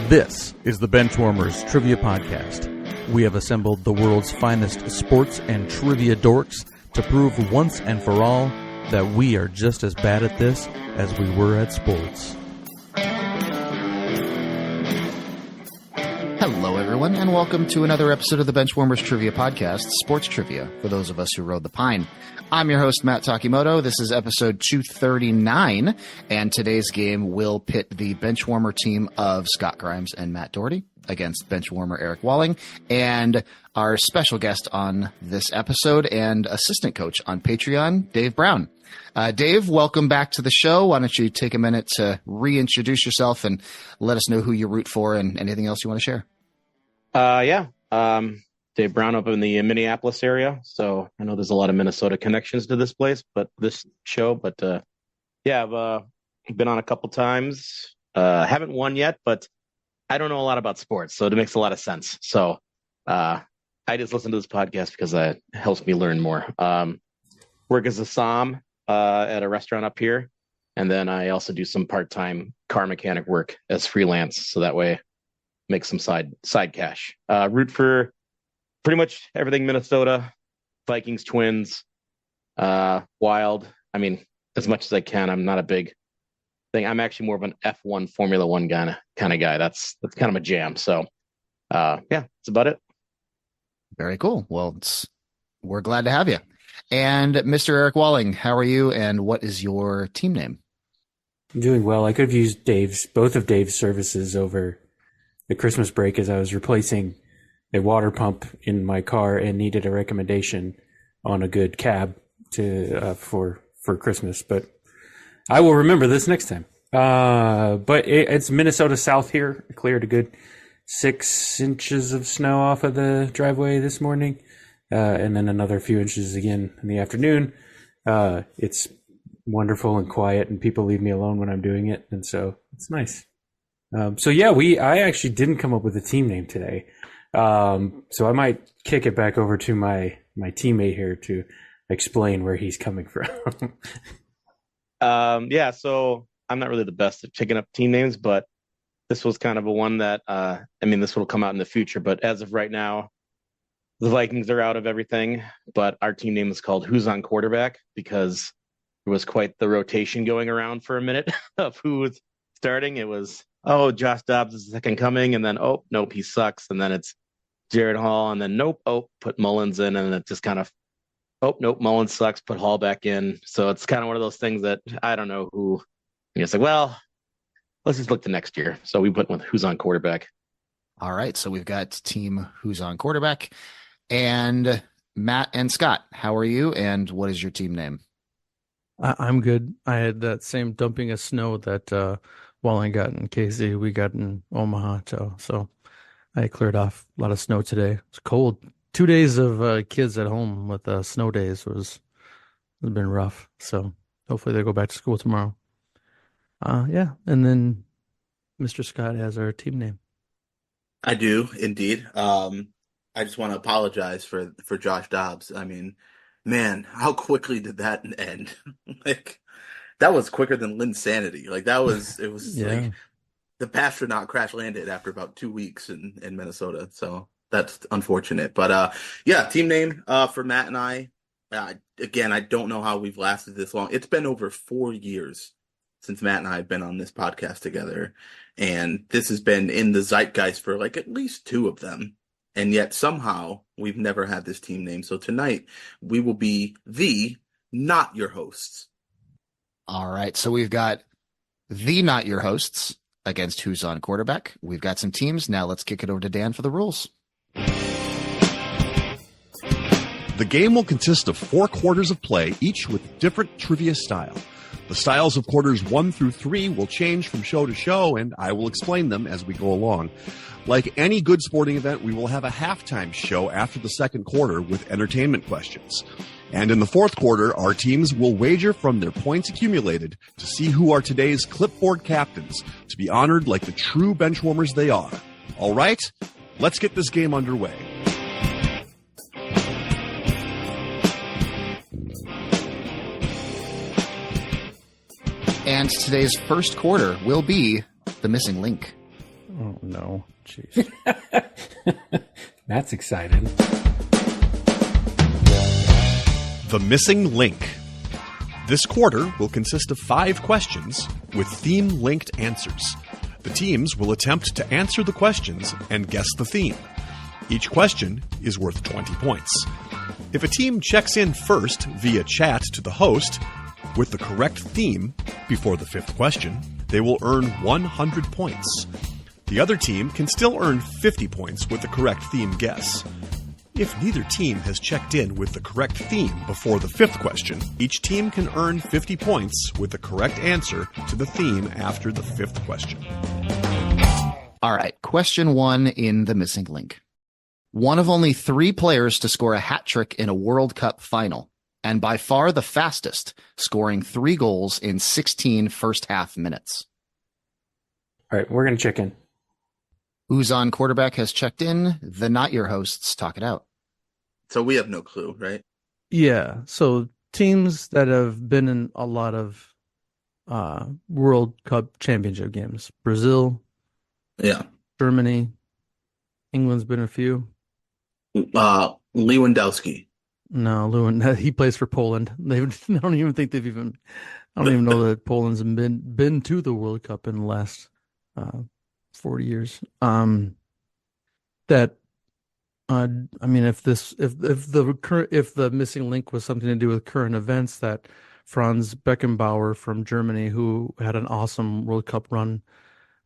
This is the Benchwarmers Trivia Podcast. We have assembled the world's finest sports and trivia dorks to prove once and for all that we are just as bad at this as we were at sports. Hello, everyone, and welcome to another episode of the Benchwarmers Trivia Podcast, Sports Trivia, for those of us who rode the pine. I'm your host, Matt Takimoto. This is episode 239, and today's game will pit the Benchwarmer team of Scott Grimes and Matt Doherty against Benchwarmer Eric Walling, and our special guest on this episode and assistant coach on Patreon, Dave Brown. Dave, welcome back to the show. Why don't you take a minute to reintroduce yourself and let us know who you root for and anything else you want to share? Dave Brown up in the Minneapolis area. So I know there's a lot of Minnesota connections to this place, I've been on a couple times. Haven't won yet, but I don't know a lot about sports, so it makes a lot of sense. So I just listen to this podcast because it helps me learn more. Work as a som at a restaurant up here, and then I also do some part-time car mechanic work as freelance, so that way make some side cash. Root for pretty much everything Minnesota, Vikings, Twins, Wild. I mean, as much as I can. I'm not a big thing. I'm actually more of an F1 Formula One kind of guy. That's kind of my jam. So that's about it. Very cool. Well, we're glad to have you. And Mr. Eric Walling, how are you, and what is your team name? I'm doing well. I could have used both of Dave's services over the Christmas break as I was replacing a water pump in my car and needed a recommendation on a good cab for Christmas. But I will remember this next time. But it's Minnesota South here. Cleared a good 6 inches of snow off of the driveway this morning, and then another few inches again in the afternoon. It's wonderful and quiet, and people leave me alone when I'm doing it, and so it's nice. I actually didn't come up with a team name today. So I might kick it back over to my teammate here to explain where he's coming from. So I'm not really the best at picking up team names, but this was kind of a one that, this will come out in the future, but as of right now, the Vikings are out of everything, but our team name is called Who's on Quarterback, because it was quite the rotation going around for a minute of who was starting. It was, Josh Dobbs is the second coming, and then, nope, he sucks. And then it's Jared Hall, and then, nope, put Mullins in, and it just kind of, nope, Mullins sucks, put Hall back in. So it's kind of one of those things that I don't know who. And it's like, well, let's just look to next year. So we put with Who's on Quarterback. All right, so we've got team Who's on Quarterback. And Matt and Scott, how are you, and what is your team name? I'm good. I had that same dumping of snow that Walling got in KC, we got in Omaha, so I cleared off a lot of snow today. It's cold. 2 days of kids at home with snow days has been rough. So hopefully they go back to school tomorrow. And then Mr. Scott has our team name. I do indeed. I just want to apologize for Josh Dobbs. I mean, man, how quickly did that end? That was quicker than Linsanity. Like like the astronaut crash landed after about 2 weeks in Minnesota. So that's unfortunate. But team name for Matt and I. Again, I don't know how we've lasted this long. It's been over 4 years since Matt and I have been on this podcast together. And this has been in the zeitgeist for like at least 2 of them. And yet somehow we've never had this team name. So tonight we will be the Not Your Hosts. All right, so we've got the Not Your Hosts against Who's on Quarterback. We've got some teams. Now let's kick it over to Dan for the rules. The game will consist of 4 quarters of play, each with different trivia style. The styles of quarters 1 through 3 will change from show to show, and I will explain them as we go along. Like any good sporting event, we will have a halftime show after the second quarter with entertainment questions. And in the fourth quarter, our teams will wager from their points accumulated to see who are today's clipboard captains, to be honored like the true benchwarmers they are. All right, let's get this game underway. And today's first quarter will be the missing link. Oh, no. Jeez. That's exciting. The Missing Link. This quarter will consist of 5 questions with theme-linked answers. The teams will attempt to answer the questions and guess the theme. Each question is worth 20 points. If a team checks in first via chat to the host with the correct theme before the 5th question, they will earn 100 points. The other team can still earn 50 points with the correct theme guess. If neither team has checked in with the correct theme before the 5th question, each team can earn 50 points with the correct answer to the theme after the 5th question. All right, question 1 in the Missing Link. One of only 3 players to score a hat trick in a World Cup final, and by far the fastest, scoring 3 goals in 16 first-half minutes. All right, we're going to check in. Who's on quarterback has checked in. The Not Your Hosts talk it out. So we have no clue, right? Yeah. So teams that have been in a lot of World Cup championship games. Brazil, Yeah. Germany, England's been a few. Lewandowski. No, Lewin, he plays for Poland. I don't even think they've even. I don't even know that Poland's been to the World Cup in the last 40 years. I mean, if the missing link was something to do with current events, that Franz Beckenbauer from Germany, who had an awesome World Cup run,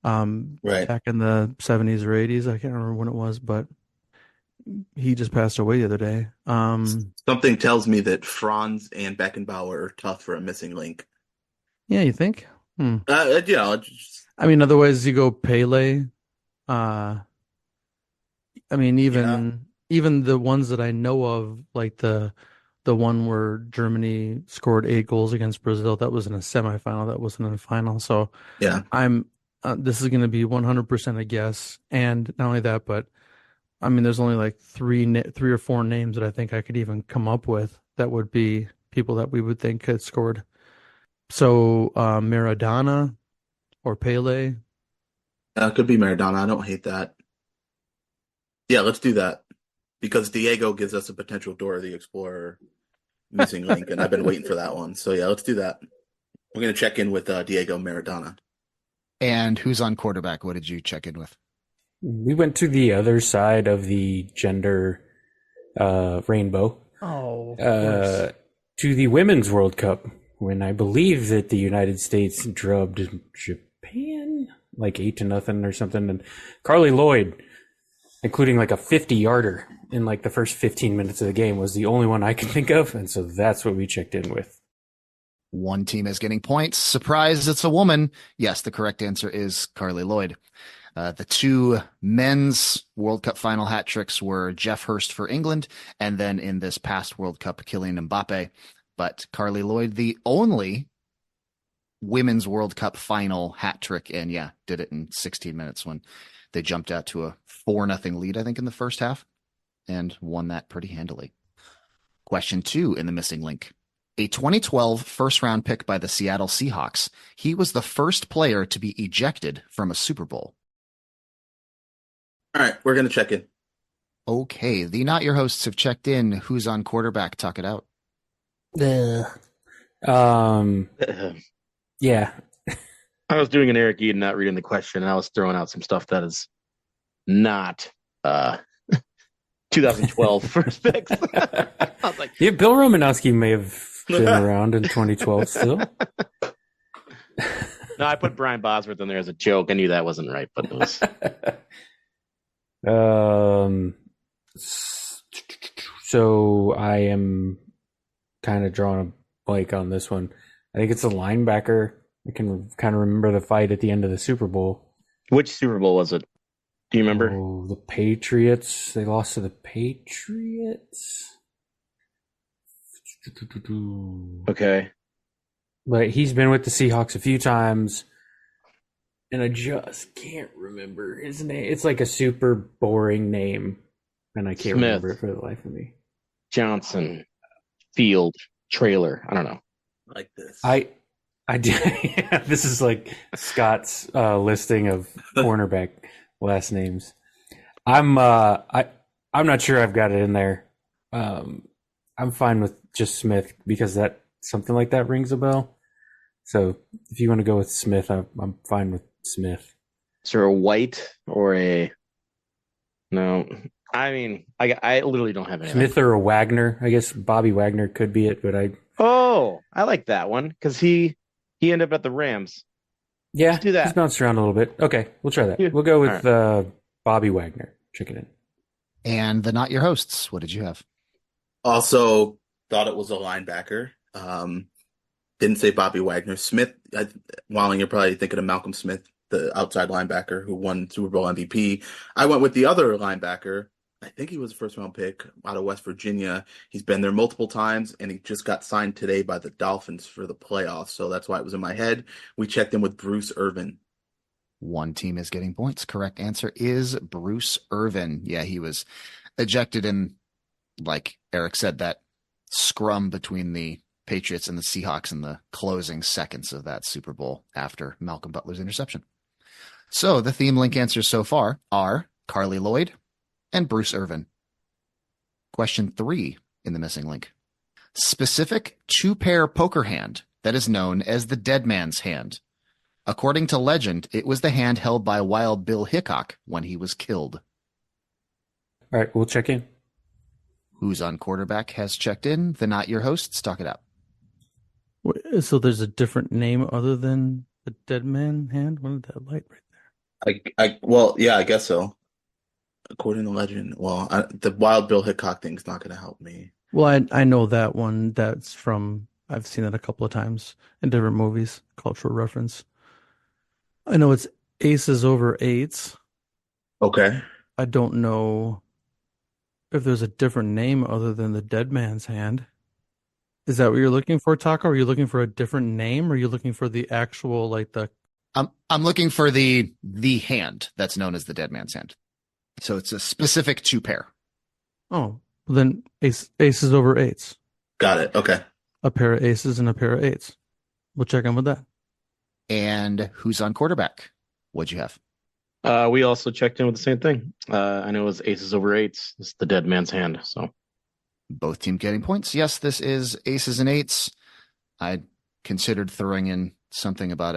Right. back in the 70s or 80s, I can't remember when it was, but he just passed away the other day. Something tells me that Franz and Beckenbauer are tough for a missing link. Yeah, you think? I I mean, otherwise you go Pele. I mean, even the ones that I know of, like the one where Germany scored 8 goals against Brazil, that was in a semifinal, that wasn't in a final. So yeah. this is going to be 100% a guess. And not only that, but I mean, there's only like three or four names that I think I could even come up with that would be people that we would think had scored. So Maradona or Pele. It could be Maradona. I don't hate that. Yeah, let's do that. Because Diego gives us a potential Dora the Explorer missing link, and I've been waiting for that one. So yeah, let's do that. We're going to check in with Diego Maradona. And who's on quarterback? What did you check in with? We went to the other side of the gender rainbow. Oh, to the Women's World Cup, when I believe that the United States drubbed Japan like 8-0 or something, and Carly Lloyd, including like a 50-yarder in like the first 15 minutes of the game, was the only one I could think of, and so that's what we checked in with. One team is getting points. Surprise, it's a woman. Yes, the correct answer is Carly Lloyd. The 2 men's World Cup final hat tricks were Jeff Hurst for England, and then in this past World Cup, Kylian Mbappe. But Carly Lloyd, the only women's World Cup final hat trick, and yeah, did it in 16 minutes when they jumped out to a 4-0 lead, I think, in the first half, and won that pretty handily. Question 2 in the missing link. A 2012 first-round pick by the Seattle Seahawks, he was the first player to be ejected from a Super Bowl. All right, we're going to check in. Okay, the Not Your Hosts have checked in. Who's on quarterback? Talk it out. Yeah. I was doing an Eric Eden, not reading the question, and I was throwing out some stuff that is not 2012 first picks. I was like, Yeah, Bill Romanowski may have been around in 2012 still. no, I put Brian Bosworth in there as a joke. I knew that wasn't right, but it was. So I am kind of drawing a blank on this one. I think it's a linebacker. I can kind of remember the fight at the end of the Super Bowl. Which Super Bowl was it? Do you remember? Oh, the Patriots. They lost to the Patriots. Okay. But he's been with the Seahawks a few times, and I just can't remember his name. It's like a super boring name, and I can't remember it for the life of me. Johnson, Field, Trailer. I don't know. Like this. I did. This is like Scott's listing of cornerback last names. I'm not sure I've got it in there. I'm fine with just Smith because that something like that rings a bell. So if you want to go with Smith, I'm fine with Smith. Is there a White or a no? I mean, I literally don't have anything. Smith or a Wagner. I guess Bobby Wagner could be it, but Oh, I like that one because he ended up at the Rams. yeah, Let's do that. he's bounced around a little bit. Okay, we'll try that. Yeah. We'll go with Bobby Wagner. Check it in. And the Not Your Hosts, what did you have? Also thought it was a linebacker. Didn't say Bobby Wagner. Smith, Walling, you're probably thinking of Malcolm Smith, the outside linebacker who won Super Bowl MVP. I went with the other linebacker. I think he was a first-round pick out of West Virginia. He's been there multiple times, and he just got signed today by the Dolphins for the playoffs, so that's why it was in my head. We checked in with Bruce Irvin. One team is getting points. Correct answer is Bruce Irvin. Yeah, he was ejected in, like Eric said, that scrum between the Patriots and the Seahawks in the closing seconds of that Super Bowl after Malcolm Butler's interception. So the theme link answers so far are Carly Lloyd and Bruce Irvin. Question 3 in the missing link. Specific two-pair poker hand that is known as the dead man's hand. According to legend, it was the hand held by Wild Bill Hickok when he was killed. All right, we'll check in. Who's on quarterback has checked in. The Not Your Hosts, talk it out. So there's a different name other than the dead man hand? What is that light right there? Well, yeah, I guess so. According to legend, the Wild Bill Hickok thing's not going to help me. Well, I know that one. That's from, I've seen it a couple of times in different movies, cultural reference. I know it's aces over eights. Okay. I don't know if there's a different name other than the dead man's hand. Is that what you're looking for, Taco? Are you looking for a different name? Or are you looking for the actual, like the... I'm looking for the hand that's known as the dead man's hand. So it's a specific two pair. Oh, then aces over eights. Got it. Okay. A pair of aces and a pair of eights. We'll check in with that. And who's on quarterback? What'd you have? We also checked in with the same thing. I know it was aces over eights. It's the dead man's hand. So both teams getting points. Yes, this is aces and eights. I considered throwing in something about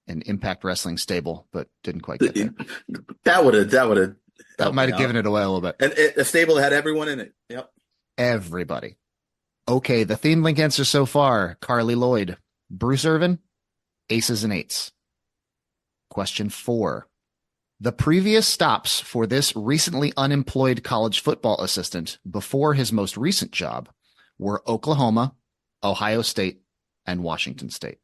an Impact Wrestling stable, but didn't quite get there. That might have given it away a little bit. And a stable that had everyone in it. Yep. Everybody. Okay, the theme link answer so far, Carly Lloyd, Bruce Irvin, aces and eights. Question 4. The previous stops for this recently unemployed college football assistant before his most recent job were Oklahoma, Ohio State, and Washington State.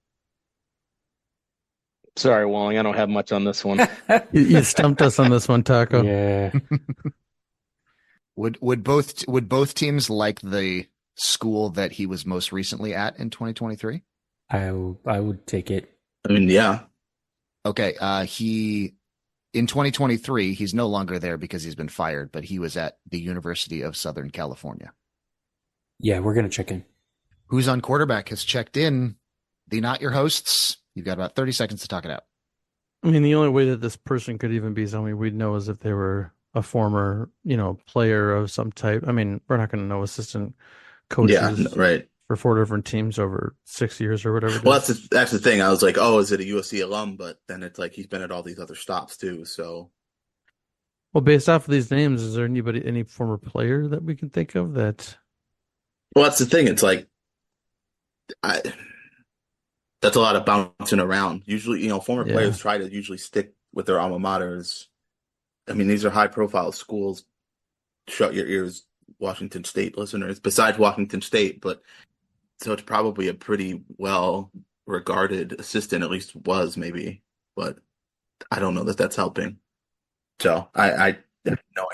sorry, Walling, I don't have much on this one. You stumped us on this one, Taco. Yeah. Would both teams like the school that he was most recently at in 2023? I would take it. I mean, yeah. Okay. In 2023, he's no longer there because he's been fired, but he was at the University of Southern California. Yeah, we're going to check in. Who's on quarterback has checked in. The Not Your Hosts. You've got about 30 seconds to talk it out. I mean, the only way that this person could even be somebody we'd know is if they were a former, player of some type. I mean, we're not going to know assistant coaches right. for 4 different teams over 6 years or whatever. Well, that's the thing. I was like, oh, is it a USC alum? But then it's like he's been at all these other stops too. So, well, based off of these names, is there any former player that we can think of that? Well, that's the thing. It's like, that's a lot of bouncing around. Usually, former players try to usually stick with their alma maters. I mean, these are high-profile schools. Shut your ears, Washington State listeners, besides Washington State. But so it's probably a pretty well-regarded assistant, at least was maybe. But I don't know that that's helping. So I have no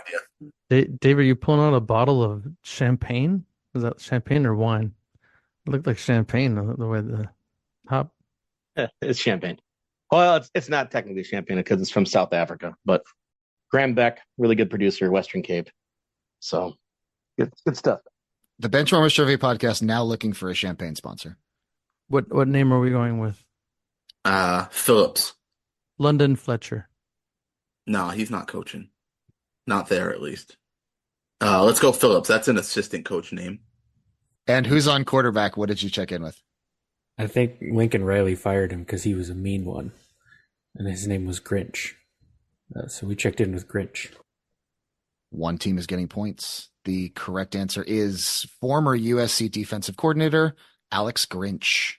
idea. Dave, are you pulling out a bottle of champagne? Is that champagne or wine? It looked like champagne the way the top. It's champagne. Well, it's not technically champagne because it's from South Africa, but Graham Beck, really good producer, Western Cape. So good stuff. The Benchwarmers Trivia Podcast now looking for a champagne sponsor. What name are we going with? Phillips. London Fletcher. No, he's not coaching. Not there, at least. Let's go Phillips. That's an assistant coach name. And who's on quarterback? What did you check in with? I think Lincoln Riley fired him because he was a mean one, and his name was Grinch. So we checked in with Grinch. One team is getting points. The correct answer is former USC defensive coordinator Alex Grinch.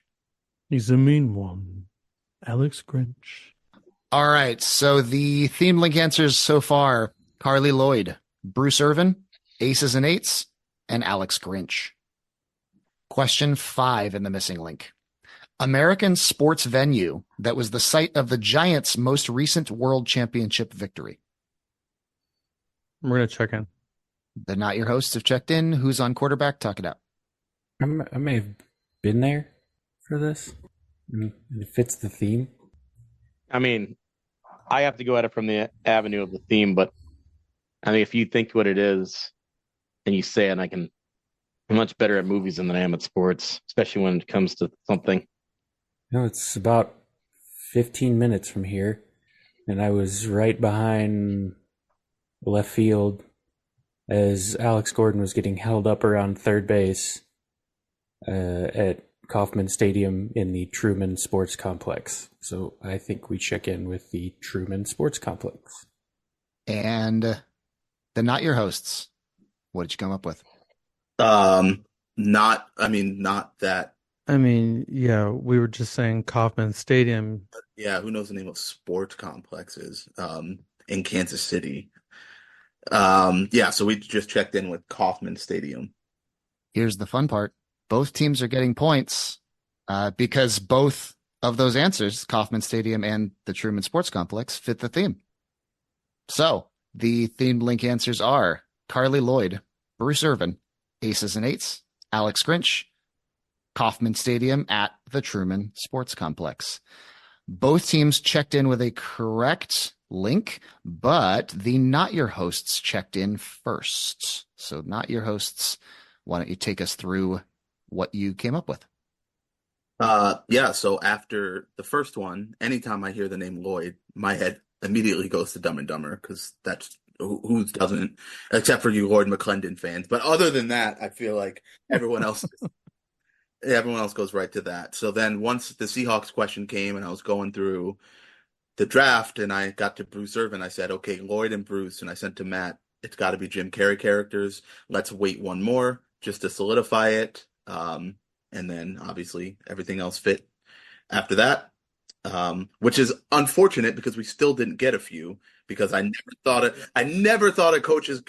He's a mean one. Alex Grinch. All right, so the theme link answers so far: Carly Lloyd, Bruce Irvin, Aces and Eights, and Alex Grinch. Question 5 in the missing link. American sports venue that was the site of the Giants' most recent World Championship victory. We're going to check in. The Not Your Hosts have checked in. Who's on quarterback? Talk it out. I may have been there for this. And it fits the theme. I mean, I have to go at it from the avenue of the theme, but I mean, if you think what it is and you say it, I'm much better at movies than I am at sports, especially when it comes to something. No, it's about 15 minutes from here, and I was right behind left field as Alex Gordon was getting held up around third base at Kauffman Stadium in the Truman Sports Complex. So I think we check in with the Truman Sports Complex. And the Not Your Hosts. What did you come up with? Not that. I mean, yeah, we were just saying Kauffman Stadium. Yeah, who knows the name of sport complexes in Kansas City? Yeah, so we just checked in with Kauffman Stadium. Here's the fun part. Both teams are getting points because both of those answers, Kauffman Stadium and the Truman Sports Complex, fit the theme. So the themed link answers are Carly Lloyd, Bruce Irvin, Aces and Eights, Alex Grinch, Kauffman Stadium at the Truman Sports Complex. Both teams checked in with a correct link, but the Not Your Hosts checked in first. So Not Your Hosts, why don't you take us through what you came up with? Yeah, so after the first one, anytime I hear the name Lloyd, my head immediately goes to Dumb and Dumber, because that's who doesn't, except for you Lord McClendon fans. But other than that, I feel like everyone else goes right to that. So then once the Seahawks question came and I was going through the draft and I got to Bruce Irvin, I said, okay, Lloyd and Bruce, and I sent to Matt, it's got to be Jim Carrey characters. Let's wait one more just to solidify it. And then obviously everything else fit after that, which is unfortunate because we still didn't get a few, because I never thought a coach's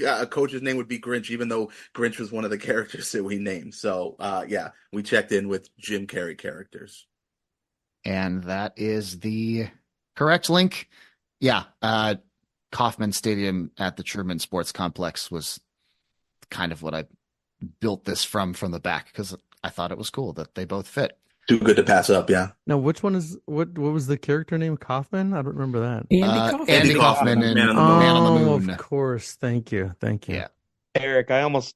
name would be Grinch, even though Grinch was one of the characters that we named. So yeah, we checked in with Jim Carrey characters. And that is the correct link. Yeah. Kauffman Stadium at the Truman Sports Complex was kind of what I built this from the back, because I thought it was cool that they both fit. Too good to pass up, yeah. Now, which one is what was the character name? Kaufman? I don't remember that. Andy Kaufman and Man on the Moon. Of course. Thank you. Yeah. Eric, I almost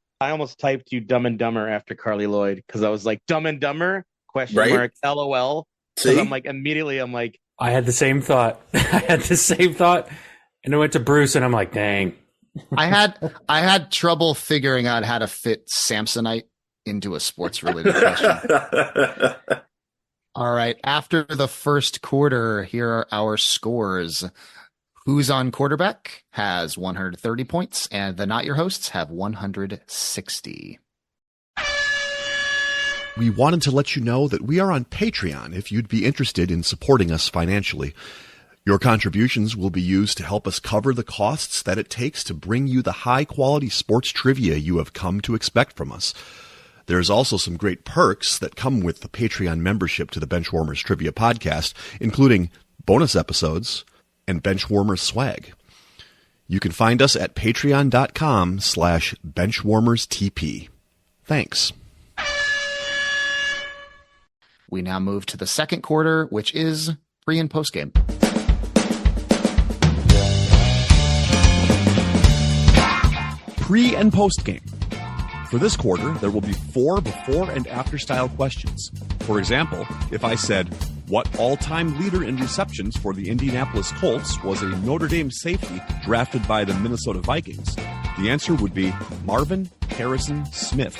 typed you Dumb and Dumber after Carly Lloyd, because I was like, Dumb and Dumber? Question Right? mark, LOL. See? I'm like, immediately, I'm like, I had the same thought. And I went to Bruce, and I'm like, dang. I had trouble figuring out how to fit Samsonite into a sports related question. All right. After the first quarter, here are our scores. Who's on quarterback has 130 points, and the Not Your Hosts have 160. We wanted to let you know that we are on Patreon if you'd be interested in supporting us financially. Your contributions will be used to help us cover the costs that it takes to bring you the high-quality sports trivia you have come to expect from us. There's also some great perks that come with the Patreon membership to the Benchwarmers Trivia Podcast, including bonus episodes and Benchwarmers swag. You can find us at patreon.com/benchwarmerstp. Thanks. We now move to the second quarter, which is pre and post game. Pre and post game. For this quarter, there will be 4 before and after style questions. For example, if I said, What all-time leader in receptions for the Indianapolis Colts was a Notre Dame safety drafted by the Minnesota Vikings? The answer would be Marvin Harrison Smith.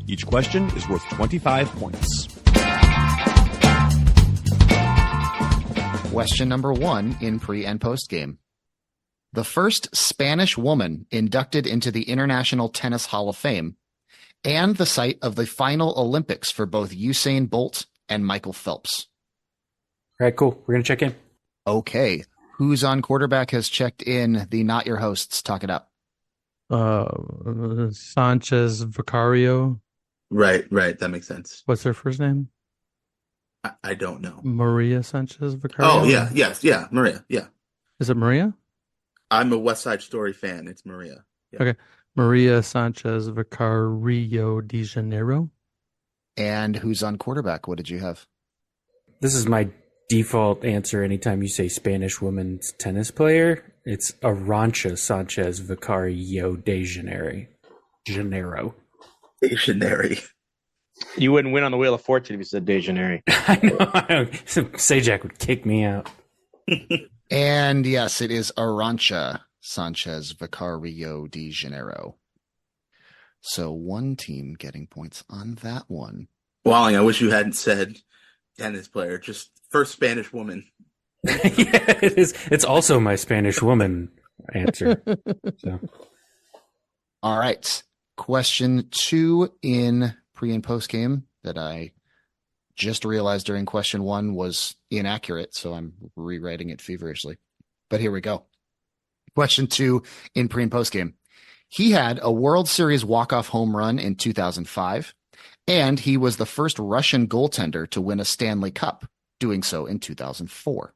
Each question is worth 25 points. Question number 1 in pre and post game. The first Spanish woman inducted into the International Tennis Hall of Fame, and the site of the final Olympics for both Usain Bolt and Michael Phelps. All right, cool. We're going to check in. Okay. Who's on quarterback has checked in. The Not Your Hosts. Talk it up. Sanchez Vicario. Right. That makes sense. What's her first name? I don't know. Maria Sanchez Vicario. Oh, yeah, Maria, yeah. Is it Maria? I'm a West Side Story fan. It's Maria. Yeah. Okay. Maria Sanchez Vicario de Janeiro. And who's on quarterback? What did you have? This is my default answer anytime you say Spanish women's tennis player. It's Arantxa Sanchez Vicario de Janeiro. Stationary. You wouldn't win on the Wheel of Fortune if you said Dejanary. I know. Sajak would kick me out. And yes, it is Arantxa Sanchez Vicario de Janeiro. So one team getting points on that one. Walling, I wish you hadn't said tennis player. Just first Spanish woman. Yeah, it is. It's also my Spanish woman answer. So. All right. Question 2 in pre and post game that I just realized during question 1 was inaccurate, so I'm rewriting it feverishly. But here we go. Question 2 in pre and post game. He had a World Series walk-off home run in 2005, and he was the first Russian goaltender to win a Stanley Cup, doing so in 2004.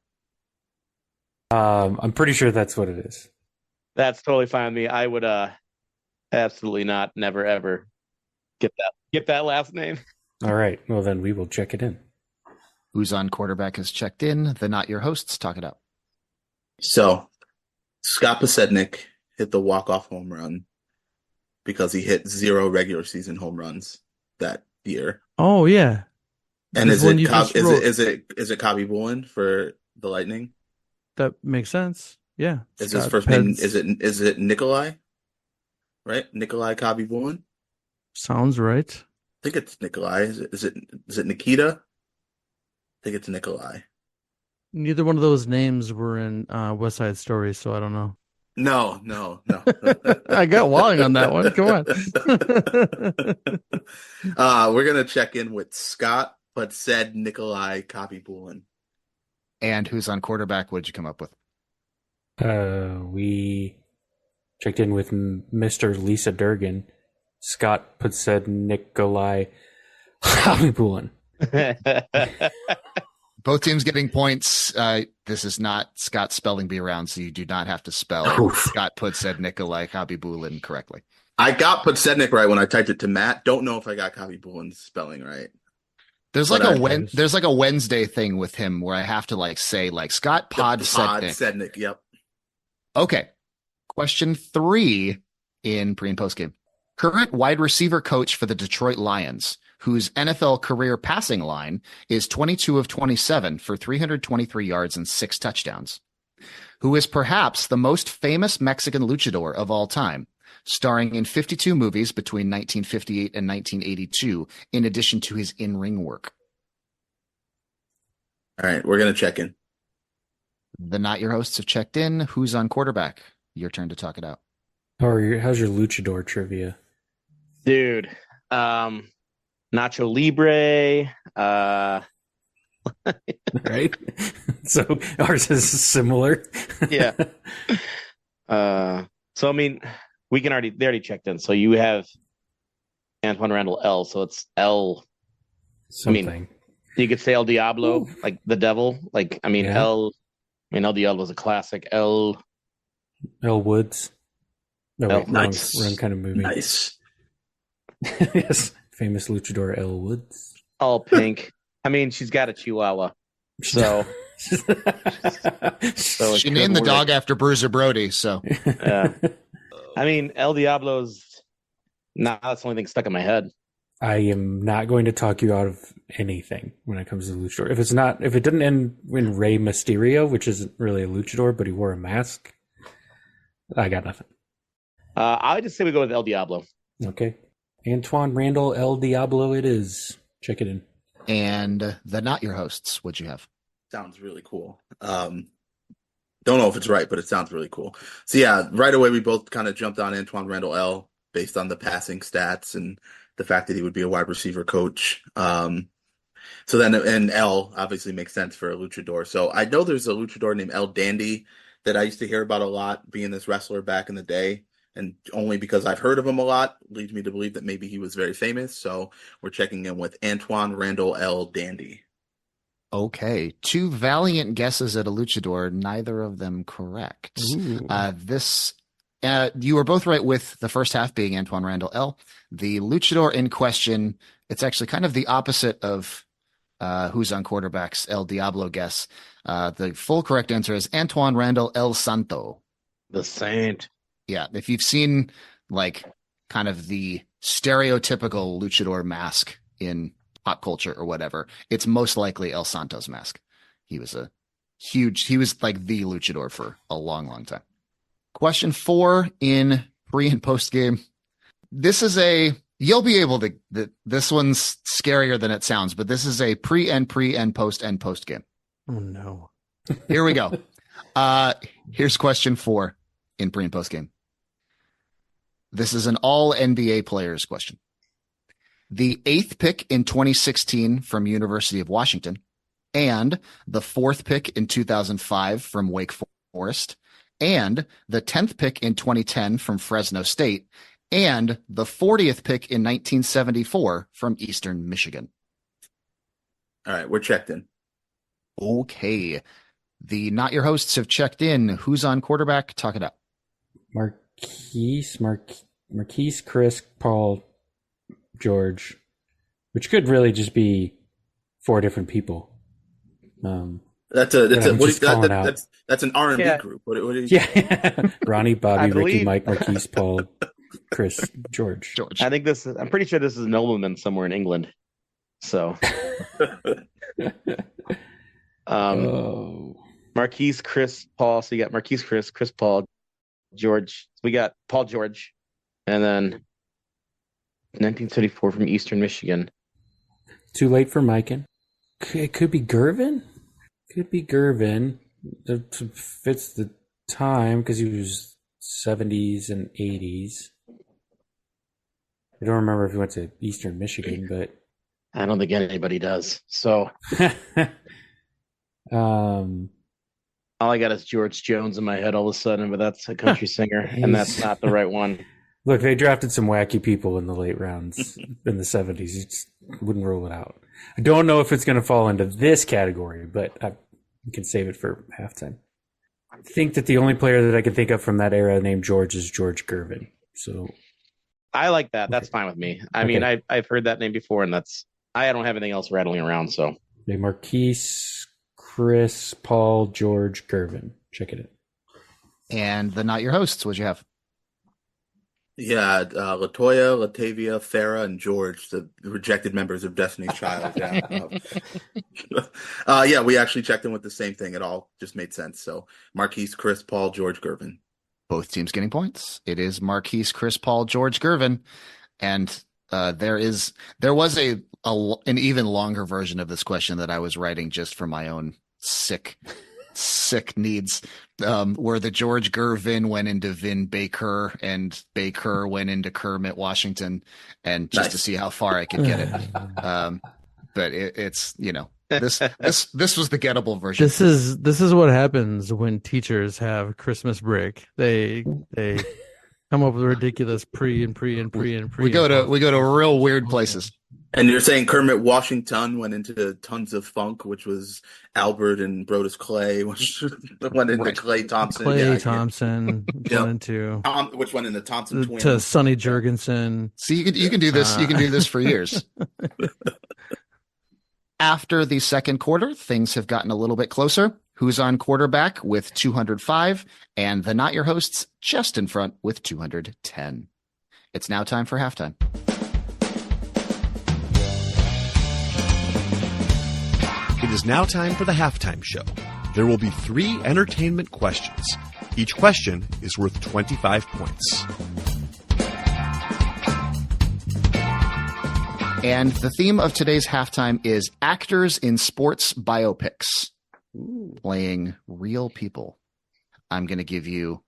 I'm pretty sure that's what it is. That's totally fine with me. I would absolutely not, never ever get that last name. All right. Well, then we will check it in. Who's on quarterback has checked in. The Not Your Hosts. Talk it up. So, Scott Pasednik hit the walk-off home run because he hit 0 regular season home runs that year. Oh yeah. And This is one it you just wrote. is it Kabi Bulin for the Lightning? That makes sense. Yeah. Is his Scott first name Peds. is it Nikolai? Right? Nikolai Kabi Bulin? Sounds right. I think it's Nikolai. Is it Nikita? I think it's Nikolai. Neither one of those names were in West Side Story, so I don't know. No. I got Walling on that one. Come on. We're gonna check in with Scott, but said Nikolai Kabi-Bulin. And who's on quarterback? What did you come up with? We checked in with Mr. Lisa Durgan. Scott said Nikolai Hamibulin. Both teams getting points. This is not Scott's spelling bee round, so you do not have to spell Scott said Nikolai Habibulin correctly. I got Podsednik right when I typed it to Matt. Don't know if I got Kabi-Bulin's spelling right. There's like there's like a Wednesday thing with him where I have to say Scott Podsednik. Yep. Okay. Question 3 in pre and post game. Current wide receiver coach for the Detroit Lions, whose NFL career passing line is 22 of 27 for 323 yards and 6 touchdowns, who is perhaps the most famous Mexican luchador of all time, starring in 52 movies between 1958 and 1982, in addition to his in-ring work. All right, we're going to check in. The Not Your Hosts have checked in. Who's on quarterback? Your turn to talk it out. How's your luchador trivia? Dude, Nacho Libre. Right? So ours is similar. Yeah. So I mean, they already checked in. So you have Antoine Randall Elle, so it's Elle. Something. I mean, you could say El Diablo, like the devil. Like, I mean, Yeah. El Diablo was a classic. Elle Woods. No, wait, nice. wrong kind of movie. Nice. Yes. Famous luchador Elle Woods. all pink. I mean, she's got a chihuahua. So She named the dog after Bruiser Brody, so. I mean, El Diablo's that's the only thing stuck in my head. I am not going to talk you out of anything when it comes to Luchador. If it didn't end in Rey Mysterio, which isn't really a Luchador, but he wore a mask, I got nothing. I would just say we go with El Diablo. Okay. Antoine Randall, El Diablo it is. Check it in. And the Not Your Hosts, what'd you have? Sounds really cool. Don't know if it's right, but it sounds really cool. So yeah, right away we both kind of jumped on Antoine Randall L based on the passing stats and the fact that he would be a wide receiver coach. So then, and L obviously makes sense for a luchador. So I know there's a luchador named El Dandy that I used to hear about a lot, being this wrestler back in the day. And only because I've heard of him a lot leads me to believe that maybe he was very famous. So we're checking in with Antoine Randall L Dandy. Okay, 2 valiant guesses at a luchador, neither of them correct. You were both right with the first half being Antoine Randall L. The luchador in question, it's actually kind of the opposite of Who's on Quarterback's El Diablo guess. The full correct answer is Antoine Randall El Santo. The Saint. Yeah, if you've seen like kind of the stereotypical luchador mask in pop culture or whatever, it's most likely El Santo's mask. He was like the luchador for a long, long time. Question 4 in pre and post game. You'll be able to, this one's scarier than it sounds, but this is a pre and post game. Oh no. Here we go. Here's question 4 in pre and post game. This is an all NBA players question. The 8th pick in 2016 from University of Washington and the 4th pick in 2005 from Wake Forest and the 10th pick in 2010 from Fresno State and the 40th pick in 1974 from Eastern Michigan. All right, we're checked in. Okay. The Not Your Hosts have checked in. Who's on quarterback? Talk it up. Marquise, Chris, Paul, George, which could really just be 4 different people. That's an R&B group. What yeah. Ronnie, Bobby, Ricky, Mike, Marquise, Paul, Chris, George. I think I'm pretty sure this is a nobleman somewhere in England. So, Marquise, Chris, Paul. So you got Marquise, Chris, Paul, George. We got Paul George, and then 1974 from Eastern Michigan. Too late for Mikan. It could be Gervin. That fits the time because he was 70s and 80s. I don't remember if he went to Eastern Michigan, but I don't think anybody does. So all I got is George Jones in my head all of a sudden, but that's a country singer, and that's not the right one. Look, they drafted some wacky people in the late rounds in the 70s. You just wouldn't rule it out. I don't know if it's going to fall into this category, but we can save it for halftime. I think that the only player that I can think of from that era named George is George Gervin. So I like that. That's fine with me. I mean, I've heard that name before, and I don't have anything else rattling around. So Marquise, Chris, Paul, George, Gervin. Check it out. And the Not Your Hosts, what'd you have? Yeah, Latoya, Latavia, Farah, and George, the rejected members of Destiny's Child. Yeah, we actually checked in with the same thing. It all just made sense. So Marquise, Chris, Paul, George, Gervin. Both teams getting points. It is Marquise, Chris, Paul, George, Gervin, and there was an even longer version of this question that I was writing just for my own sick needs, where the George Gervin went into Vin Baker and Baker went into Kermit Washington, and just to see how far I could get it. But it's this was the gettable version. This is what happens when teachers have Christmas break. They come up with ridiculous pre. We go to real weird places. And you're saying Kermit Washington went into Tons of Funk, which was Albert and Brodus Clay, which went into Clay Thompson. Thompson went into which went into Thompson Twins. To Sonny Jurgensen. See, you can do this. You can do this for years. After the second quarter, things have gotten a little bit closer. Who's on quarterback with 205, and the Not Your Hosts just in front with 210. It's now time for halftime. It is now time for the halftime show. There will be 3 entertainment questions. Each question is worth 25 points. And the theme of today's halftime is actors in sports biopics, playing real people. I'm going to give you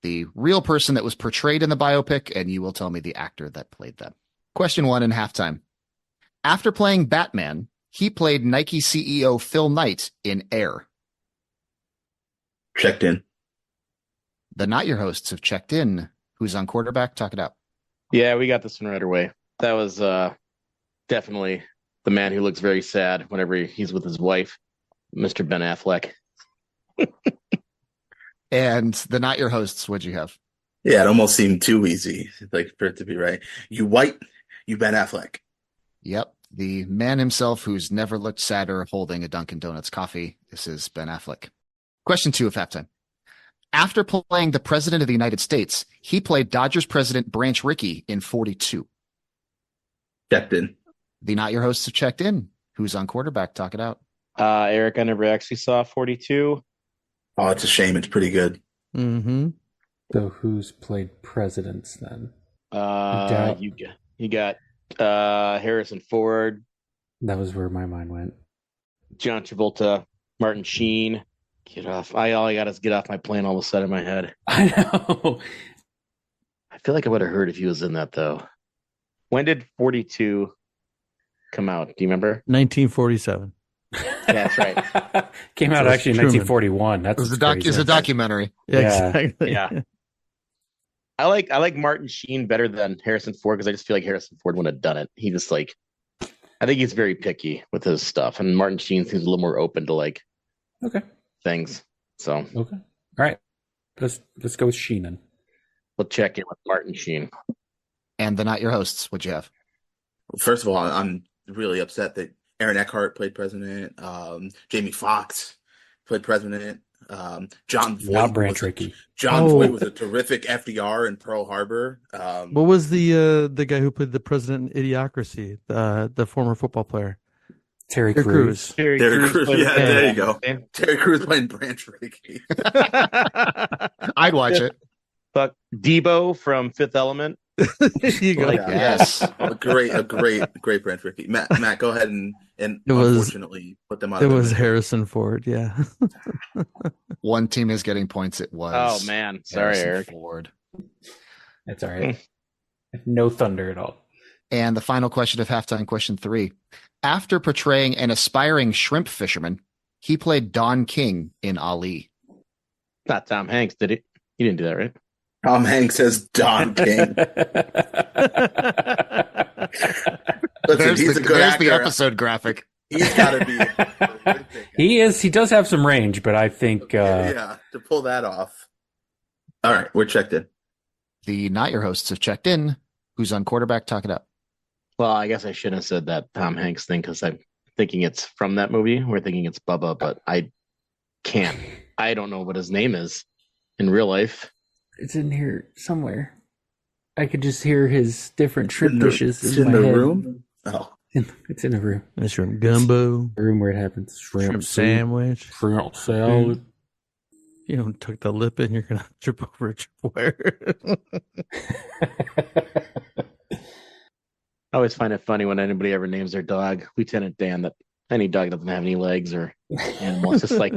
the real person that was portrayed in the biopic, and you will tell me the actor that played them. Question 1 in halftime. After playing Batman, he played Nike CEO Phil Knight in Air. Checked in. The Not Your Hosts have checked in. Who's on quarterback? Talk it out. Yeah, we got this one right away. That was definitely the man who looks very sad whenever he's with his wife, Mr. Ben Affleck. And the Not Your Hosts, what'd you have? Yeah, it almost seemed too easy, like for it to be right. You white, you Ben Affleck. Yep. The man himself who's never looked sadder holding a Dunkin' Donuts coffee. This is Ben Affleck. Question 2 of halftime. After playing the President of the United States, he played Dodgers President Branch Rickey in 42. Checked in. The Not Your Hosts have checked in. Who's on quarterback? Talk it out. Eric, I never actually saw 42. Oh, it's a shame. It's pretty good. Mm-hmm. So who's played presidents then? You got Harrison Ford, That was where my mind went. John Travolta, Martin Sheen. Get off. All I got is get off my plane all of a sudden in my head. I know. I feel like I would have heard if he was in that, though. When did 42 come out? Do you remember? 1947. That's right. Came out So it's actually in Truman. 1941. That's It's a documentary. Yeah, Yeah. exactly. Yeah. I like Martin Sheen better than Harrison Ford because I just feel like Harrison Ford wouldn't have done it. He just I think he's very picky with his stuff, and Martin Sheen seems a little more open to Okay. things. So Okay. All right. Let's go with Sheenan. we'll check in with Martin Sheen. And the Not Your Hosts, what'd you have? First of all, I'm really upset that Aaron Eckhart played president. Jamie Foxx played president. John Voight. Not Branch Rickey. John Oh. Voight was a terrific FDR in Pearl Harbor. What was the guy who played the president in Idiocracy? The former football player. Terry Terry Crews. Terry Terry Crews. played Yeah, the- there you go. Terry Crews playing Branch Rickey. I'd watch it. Fuck Debo from Fifth Element. You go. Like, Yes. A great Branch Rickey. Matt, go ahead and It was- unfortunately put them out. It of was their- Harrison Ford. Yeah. One team is getting points. It was. Oh man, sorry, Harrison Eric. Ford. That's all right. No thunder at all. And the final question of halftime, question 3. After portraying an aspiring shrimp fisherman, he played Don King in Ali. Not Tom Hanks, did he? He didn't do that, right? Tom Hanks says Don King. Listen, he's a good there's actor. the episode graphic. He's got to be. He is. He does have some range, but I think Yeah, to pull that off. All right, we're checked in. The Not Your Hosts have checked in. Who's on quarterback? Talk it up. Well, I guess I shouldn't have said that Tom Hanks thing because I'm thinking it's from that movie. We're thinking it's Bubba, but I can't. I don't know what his name is in real life. it's in here somewhere. I could just hear his different shrimp dishes It's in in my the head. room. Oh, It's in a room. Shrimp gumbo, The room where it happens. shrimp soup, sandwich. shrimp salad. You don't tuck the lip in, you're gonna trip over a tripwire. I always find it funny when anybody ever names their dog Lieutenant Dan that any dog doesn't have any legs or animal. It's just like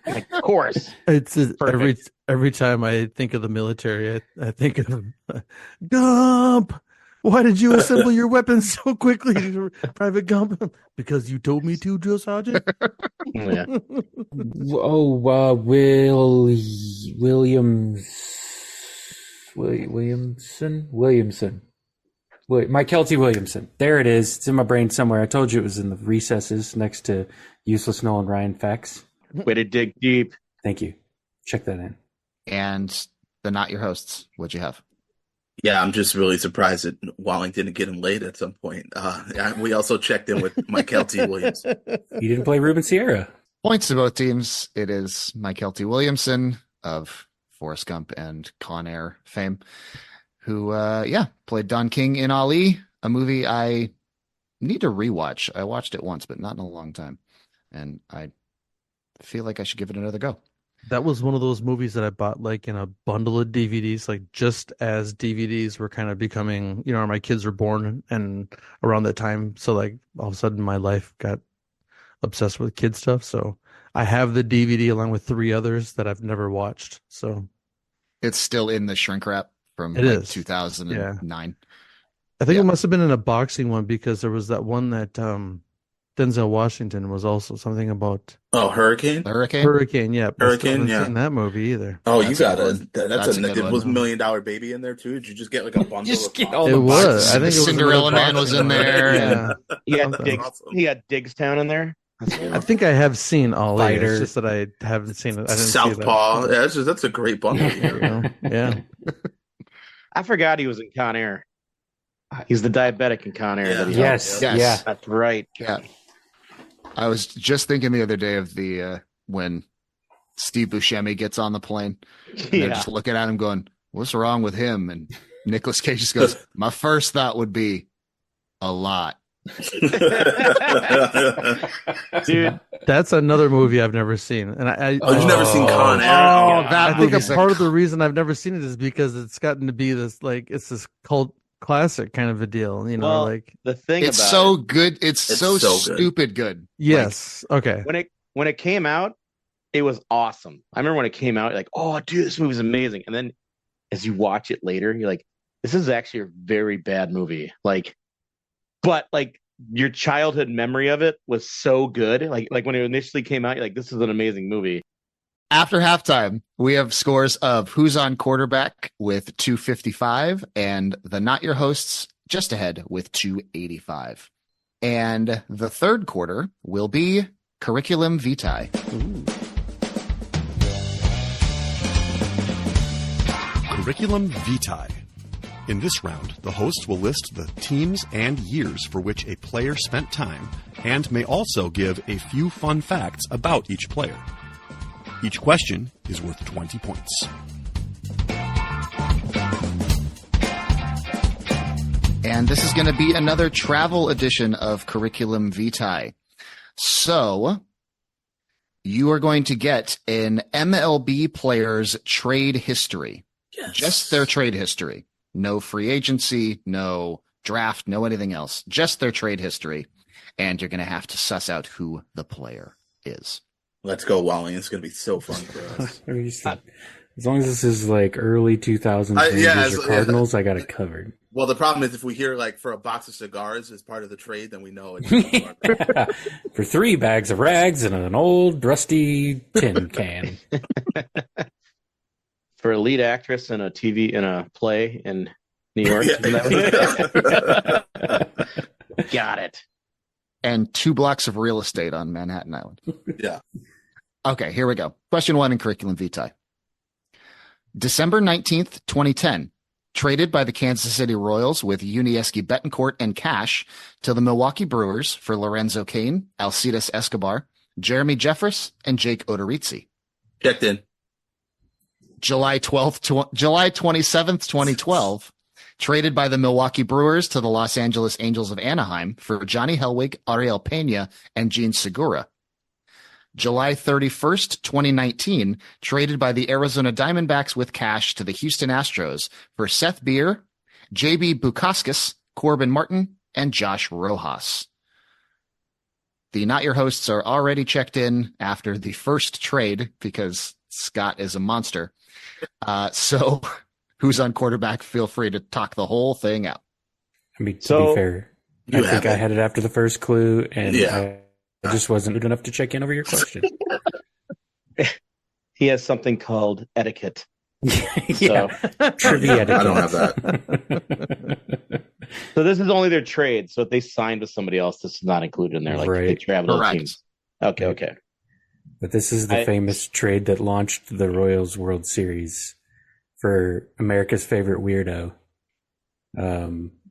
of course. It's just Perfect. every time I think of the military, I think of Gump. Why did you assemble your weapons so quickly, Private Gump? Because you told me to, Drill Sergeant. Yeah. Williamson. Mike Kelty Williamson. There it is. It's in my brain somewhere. I told you it was in the recesses next to Useless Nolan Ryan Facts. Way to dig deep. Thank you. Check that in. And the Not Your Hosts, what'd you have? yeah, I'm just really surprised that Walling didn't get him late at some point. We also checked in with Michael T. Williams. He didn't play Ruben Sierra. Points to both teams. It is Michael T. Williamson of Forrest Gump and Con Air fame, who, played Don King in Ali, a movie I need to rewatch. I watched it once, but not in a long time. and I feel like I should give it another go. That was one of those movies that I bought like in a bundle of DVDs, like just as DVDs were kind of becoming, my kids were born and around that time. So like all of a sudden my life got obsessed with kid stuff. So I have the DVD along with three others that I've never watched. So It's still in the shrink wrap from it like is. 2009. I think Yeah. it must have been in a boxing one because there was that one that Denzel Washington was also something about Oh, Hurricane? Hurricane. Yeah, but I still Hurricane, haven't yeah. seen that movie either. Oh, That's you a got good it. one. That's That's a a good it was one. $1 Million Baby in there too. Did you just get like a bundle Just of get boxes? all It the was. boxes. I think it was Cinderella another Man was boxing in one. there. Yeah. You got Something. Diggs, Awesome. you got Diggstown in there. I think I have seen all eight. Fighter. It's just that I haven't seen it. I didn't see Southpaw. that. Yeah, that's a great bundle. Yeah. I forgot he was in Con Air. He's the diabetic in Con Air. Yeah. That he Yes. Yes. Yeah. That's right. Yeah. I was just thinking the other day of the when Steve Buscemi gets on the plane. And they're Yeah. just looking at him going, "What's wrong with him?" And Nicolas Cage just goes, "My first thought would be a lot." Dude, That's another movie I've never seen. And Oh, you've never seen Con Air? Oh, Oh, that I think a movie's part of the reason I've never seen it is because it's gotten to be this like it's this cult classic kind of a deal, well, like the thing It's about so it, good. It's so so good. stupid good. yes, okay. when it came out, it was awesome. I remember when it came out, like, oh, dude, this movie's amazing. And then as you watch it later, you're like, this is actually a very bad movie. But your childhood memory of it was so good. Like when it initially came out, you're like, this is an amazing movie. After halftime, we have scores of Who's on Quarterback with 255 and the Not Your Hosts just ahead with 285. And the third quarter will be Curriculum Vitae. Curriculum Vitae. In this round, the host will list the teams and years for which a player spent time and may also give a few fun facts about each player. Each question is worth 20 points. And this is going to be another travel edition of Curriculum Vitae. So you are going to get an MLB player's trade history. yes. Just their trade history. No free agency, no draft, no anything else. Just their trade history. And you're going to have to suss out who the player is. Let's go, Wally. It's going to be so fun for us. I mean, as long as this is like early 2000s Rangers or Cardinals, I got it covered. Well, the problem is if we hear like for a box of cigars as part of the trade, then we know it's For 3 bags of rags and an old rusty tin can. For a lead actress in a play in New York. Yeah. Isn't that what- Got it. And 2 blocks of real estate on Manhattan Island. Yeah. Okay, here we go. Question 1 in Curriculum Vitae. December 19th, 2010. Traded by the Kansas City Royals with Unieski Betancourt and cash to the Milwaukee Brewers for Lorenzo Cain, Alcides Escobar, Jeremy Jeffress, and Jake Odorizzi. Checked in. July 27th, 2012. Traded by the Milwaukee Brewers to the Los Angeles Angels of Anaheim for Johnny Helwig, Ariel Pena, and Gene Segura. July 31st, 2019, traded by the Arizona Diamondbacks with cash to the Houston Astros for Seth Beer, JB Bukauskas, Corbin Martin, and Josh Rojas. The Not Your Hosts are already checked in after the first trade because Scott is a monster. So who's on quarterback? Feel free to talk the whole thing out. I mean, to So, be fair, I think I had it after the first clue, and I just wasn't good enough to check in over your question. He has something called etiquette. Yeah, trivia. I don't have that. So this is only their trade. So if they signed with somebody else, this is not included in there. Like Right. they travel to Correct. teams. Okay. But this is the famous trade that launched the Royals World Series for America's favorite weirdo.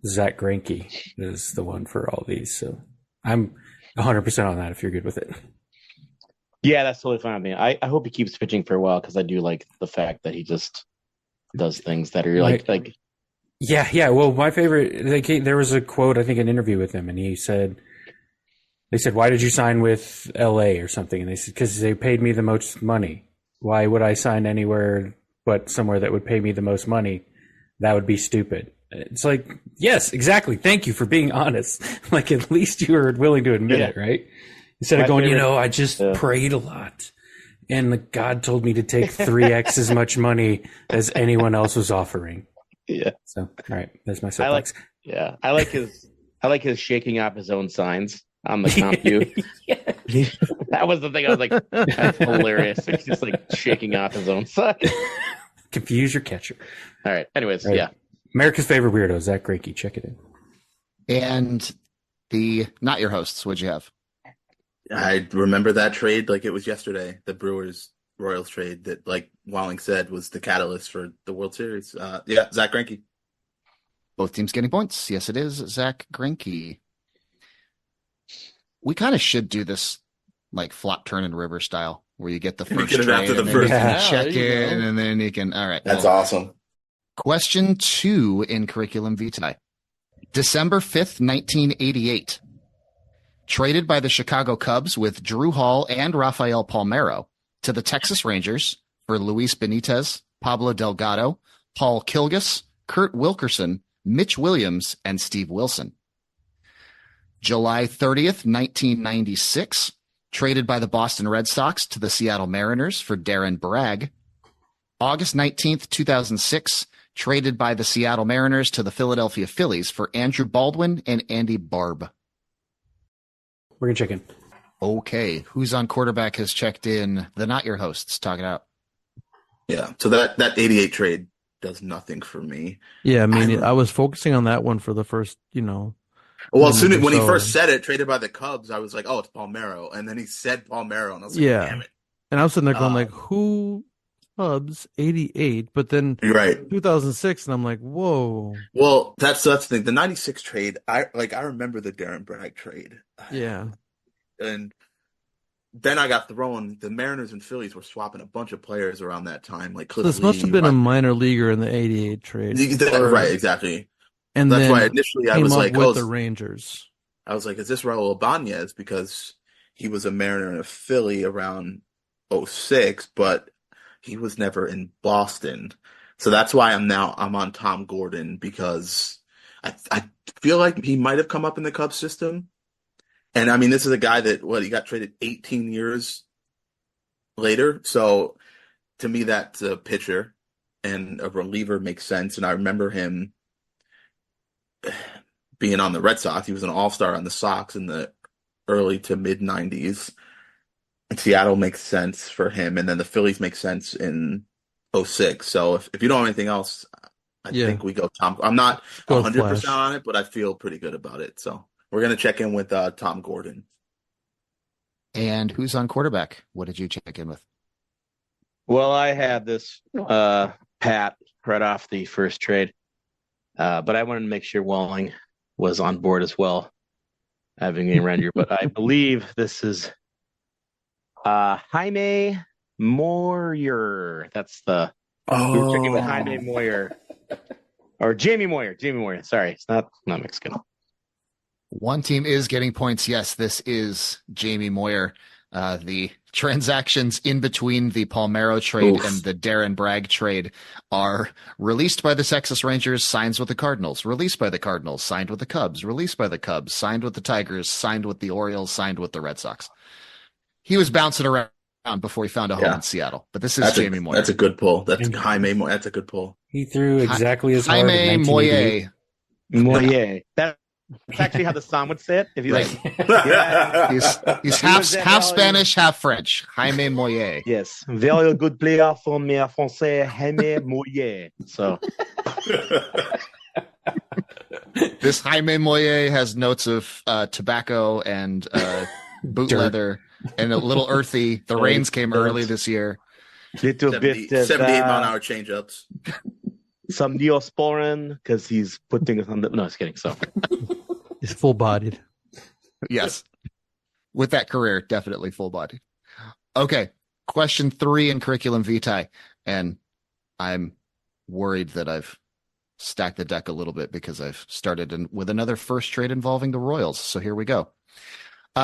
Zach Greinke is the one for all these. So I'm 100% on that if you're good with it. Yeah, that's totally fine with me. I hope he keeps pitching for a while because I do like the fact that he just does things that are like Yeah. Well, my favorite, there was a quote, I think, an interview with him, and he said, They said, "Why did you sign with LA or something?" And they said, "Because they paid me the most money. Why would I sign anywhere but somewhere that would pay me the most money? That would be stupid." It's like, yes, exactly. Thank you for being honest. Like, at least you were willing to admit it, right? Instead of going, I just prayed a lot, and God told me to take 3x as much money as anyone else was offering. Yeah. So, all right, that's my soapbox. I like his shaking off his own signs on the comp view. That was the thing. I was like, that's hilarious. He's just like shaking off his own sign. Confuse your catcher. All right. Anyways, right. Yeah. America's favorite weirdo, Zach Greinke. Check it in. And the not your hosts, what'd you have? I remember that trade like it was yesterday. The Brewers Royals trade that, like Walling said, was the catalyst for the World Series. Zach Greinke. Both teams getting points. Yes, it is Zach Greinke. We kind of should do this like flop, turn, and river style, where you get the first get it trade after the and first. then you Yeah, check there you in, go. and then you can. All right, That's awesome. Question 2 in curriculum vitae. December 5th, 1988. Traded by the Chicago Cubs with Drew Hall and Rafael Palmeiro to the Texas Rangers for Luis Benitez, Pablo Delgado, Paul Kilgus, Kurt Wilkerson, Mitch Williams, and Steve Wilson. July 30th, 1996. Traded by the Boston Red Sox to the Seattle Mariners for Darren Bragg. August 19th, 2006. Traded by the Seattle Mariners to the Philadelphia Phillies for Andrew Baldwin and Andy Barb. We're going to check in. Okay, who's on quarterback has checked in. The not your hosts. Talk it out. Yeah. So that 88 trade does nothing for me. Yeah, I mean, I was focusing on that one for the first, Well, as soon as when he so- first said it, traded by the Cubs, I was like, oh, it's Palmeiro. And then he said Palmeiro, and I was like, Yeah. damn it. And I was sitting there going like, who Cubs 88? But then You're right. 2006, and I'm like, whoa. Well, that's the thing. The 96 trade, I remember the Darren Bragg trade. Yeah. And then I got thrown. The Mariners and Phillies were swapping a bunch of players around that time, like So Cliff this must Lee, have been a minor leaguer in the 88 trade. Right, exactly. And That's then why initially I came was up like, with oh, the Rangers. I was like, is this Raul Ibanez? Because he was a Mariner and a Philly around 06, but he was never in Boston. So that's why I'm on Tom Gordon, because I feel like he might have come up in the Cubs system. And I mean, this is a guy that, he got traded 18 years later. So to me, that's a pitcher and a reliever makes sense. And I remember him being on the Red Sox. He was an all-star on the Sox in the early to mid 90s. Seattle makes sense for him. And then the Phillies make sense in 06. So if you don't have anything else, I think we go Tom. I'm not 100% on it, but I feel pretty good about it. So we're going to check in with Tom Gordon. And who's on quarterback? What did you check in with? Well, I had this Pat right off the first trade, but I wanted to make sure Walling was on board as well, having a render. But I believe this is Jaime Moyer. That's the we were checking with Jaime Moyer or Jamie Moyer. Jamie Moyer. Sorry, it's not Mexican. One team is getting points. Yes, this is Jamie Moyer. The transactions in between the Palmeiro trade and the Darren Bragg trade are released by the Texas Rangers, signs with the Cardinals, released by the Cardinals, signed with the Cubs, released by the Cubs, signed with the Tigers, signed with the Orioles, signed with the Red Sox. He was bouncing around before he found a home in Seattle. But this is Jamie Moyer. That's a good pull. That's Jaime Moyer. That's a good pull. He threw exactly as hard. Jaime Moyer. Moyer. That's actually how the song would say it. If you He's half Spanish, half French. Jaime Moyer. Yes, very good player for me, Francais, Jaime Moyer. So this Jaime Moyer has notes of tobacco and boot leather and a little earthy. The rains came early this year. Little 78 mile an hour changeups. Some Neosporin because he's putting it on the. No, I was kidding. So he's full bodied. Yes. With that career, definitely full bodied. Okay. Question 3 in curriculum vitae. And I'm worried that I've stacked the deck a little bit because I've started with another first trade involving the Royals. So here we go.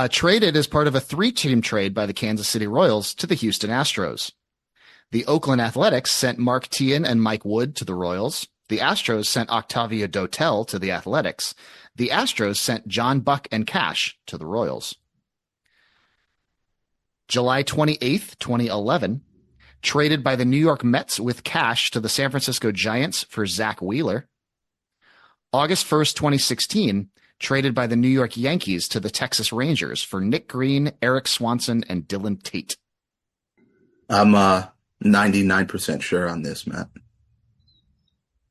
Traded as part of a 3-team trade by the Kansas City Royals to the Houston Astros. The Oakland Athletics sent Mark Teahan and Mike Wood to the Royals. The Astros sent Octavio Dotel to the Athletics. The Astros sent John Buck and Cash to the Royals. July 28th, 2011, traded by the New York Mets with Cash to the San Francisco Giants for Zach Wheeler. August 1st, 2016, traded by the New York Yankees to the Texas Rangers for Nick Green, Eric Swanson, and Dylan Tate. I'm 99% sure on this, Matt.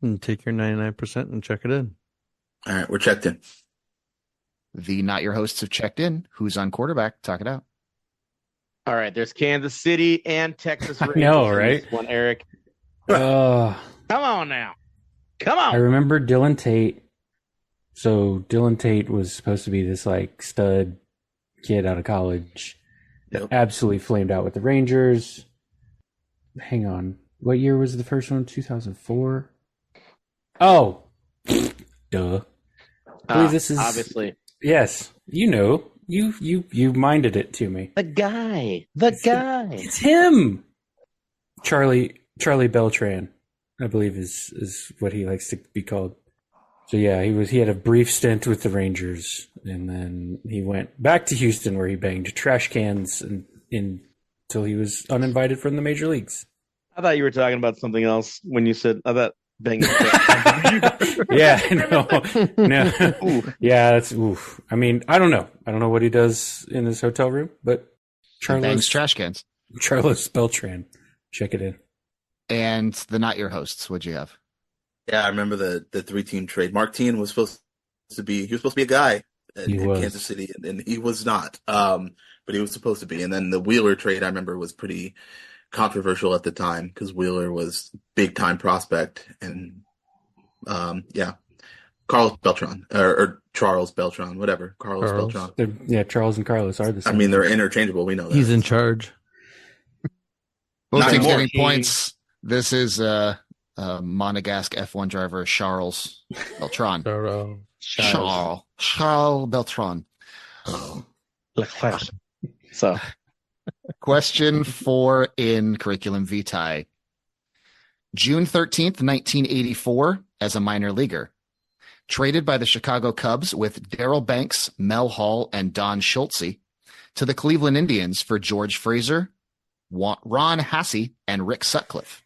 And take your 99% and check it in. All right, we're checked in. The Not Your Hosts have checked in. Who's on quarterback? Talk it out. All right, there's Kansas City and Texas Rangers. know, right? One, Eric. Uh, Come on now. Come on. I remember Dylan Tate. So Dylan Tate was supposed to be this like stud kid out of college. Yep. Absolutely flamed out with the Rangers. Hang on. What year was the first one? 2004? Oh. Duh. I believe this is obviously Yes. You know. You minded it to me. the guy. It's him. Charlie Beltran, I believe is what he likes to be called. So yeah, he had a brief stint with the Rangers, and then he went back to Houston where he banged trash cans until he was uninvited from the major leagues. I thought you were talking about something else when you said I thought banging. Yeah, no. Yeah, that's oof. I mean, I don't know what he does in his hotel room, but Bangs trash cans. Charles Beltran, check it in. And the Not Your Hosts, what'd you have? Yeah, I remember the 3-team trade. Mark Teahan was supposed to be a guy in Kansas City, and he was not. But he was supposed to be. And then the Wheeler trade, I remember, was pretty controversial at the time because Wheeler was big time prospect, and Carlos Beltran or Charles Beltran, whatever. Carlos Beltran. Charles and Carlos are the same. I mean, they're interchangeable. We know that. He's in charge. Both teams getting points. This is Monegasque F1 driver Charles Beltran. Charles Beltran. So, question 4 in curriculum vitae. June 13th, 1984, as a minor leaguer. Traded by the Chicago Cubs with Darryl Banks, Mel Hall, and Don Schultze to the Cleveland Indians for George Fraser, Ron Hasse, and Rick Sutcliffe.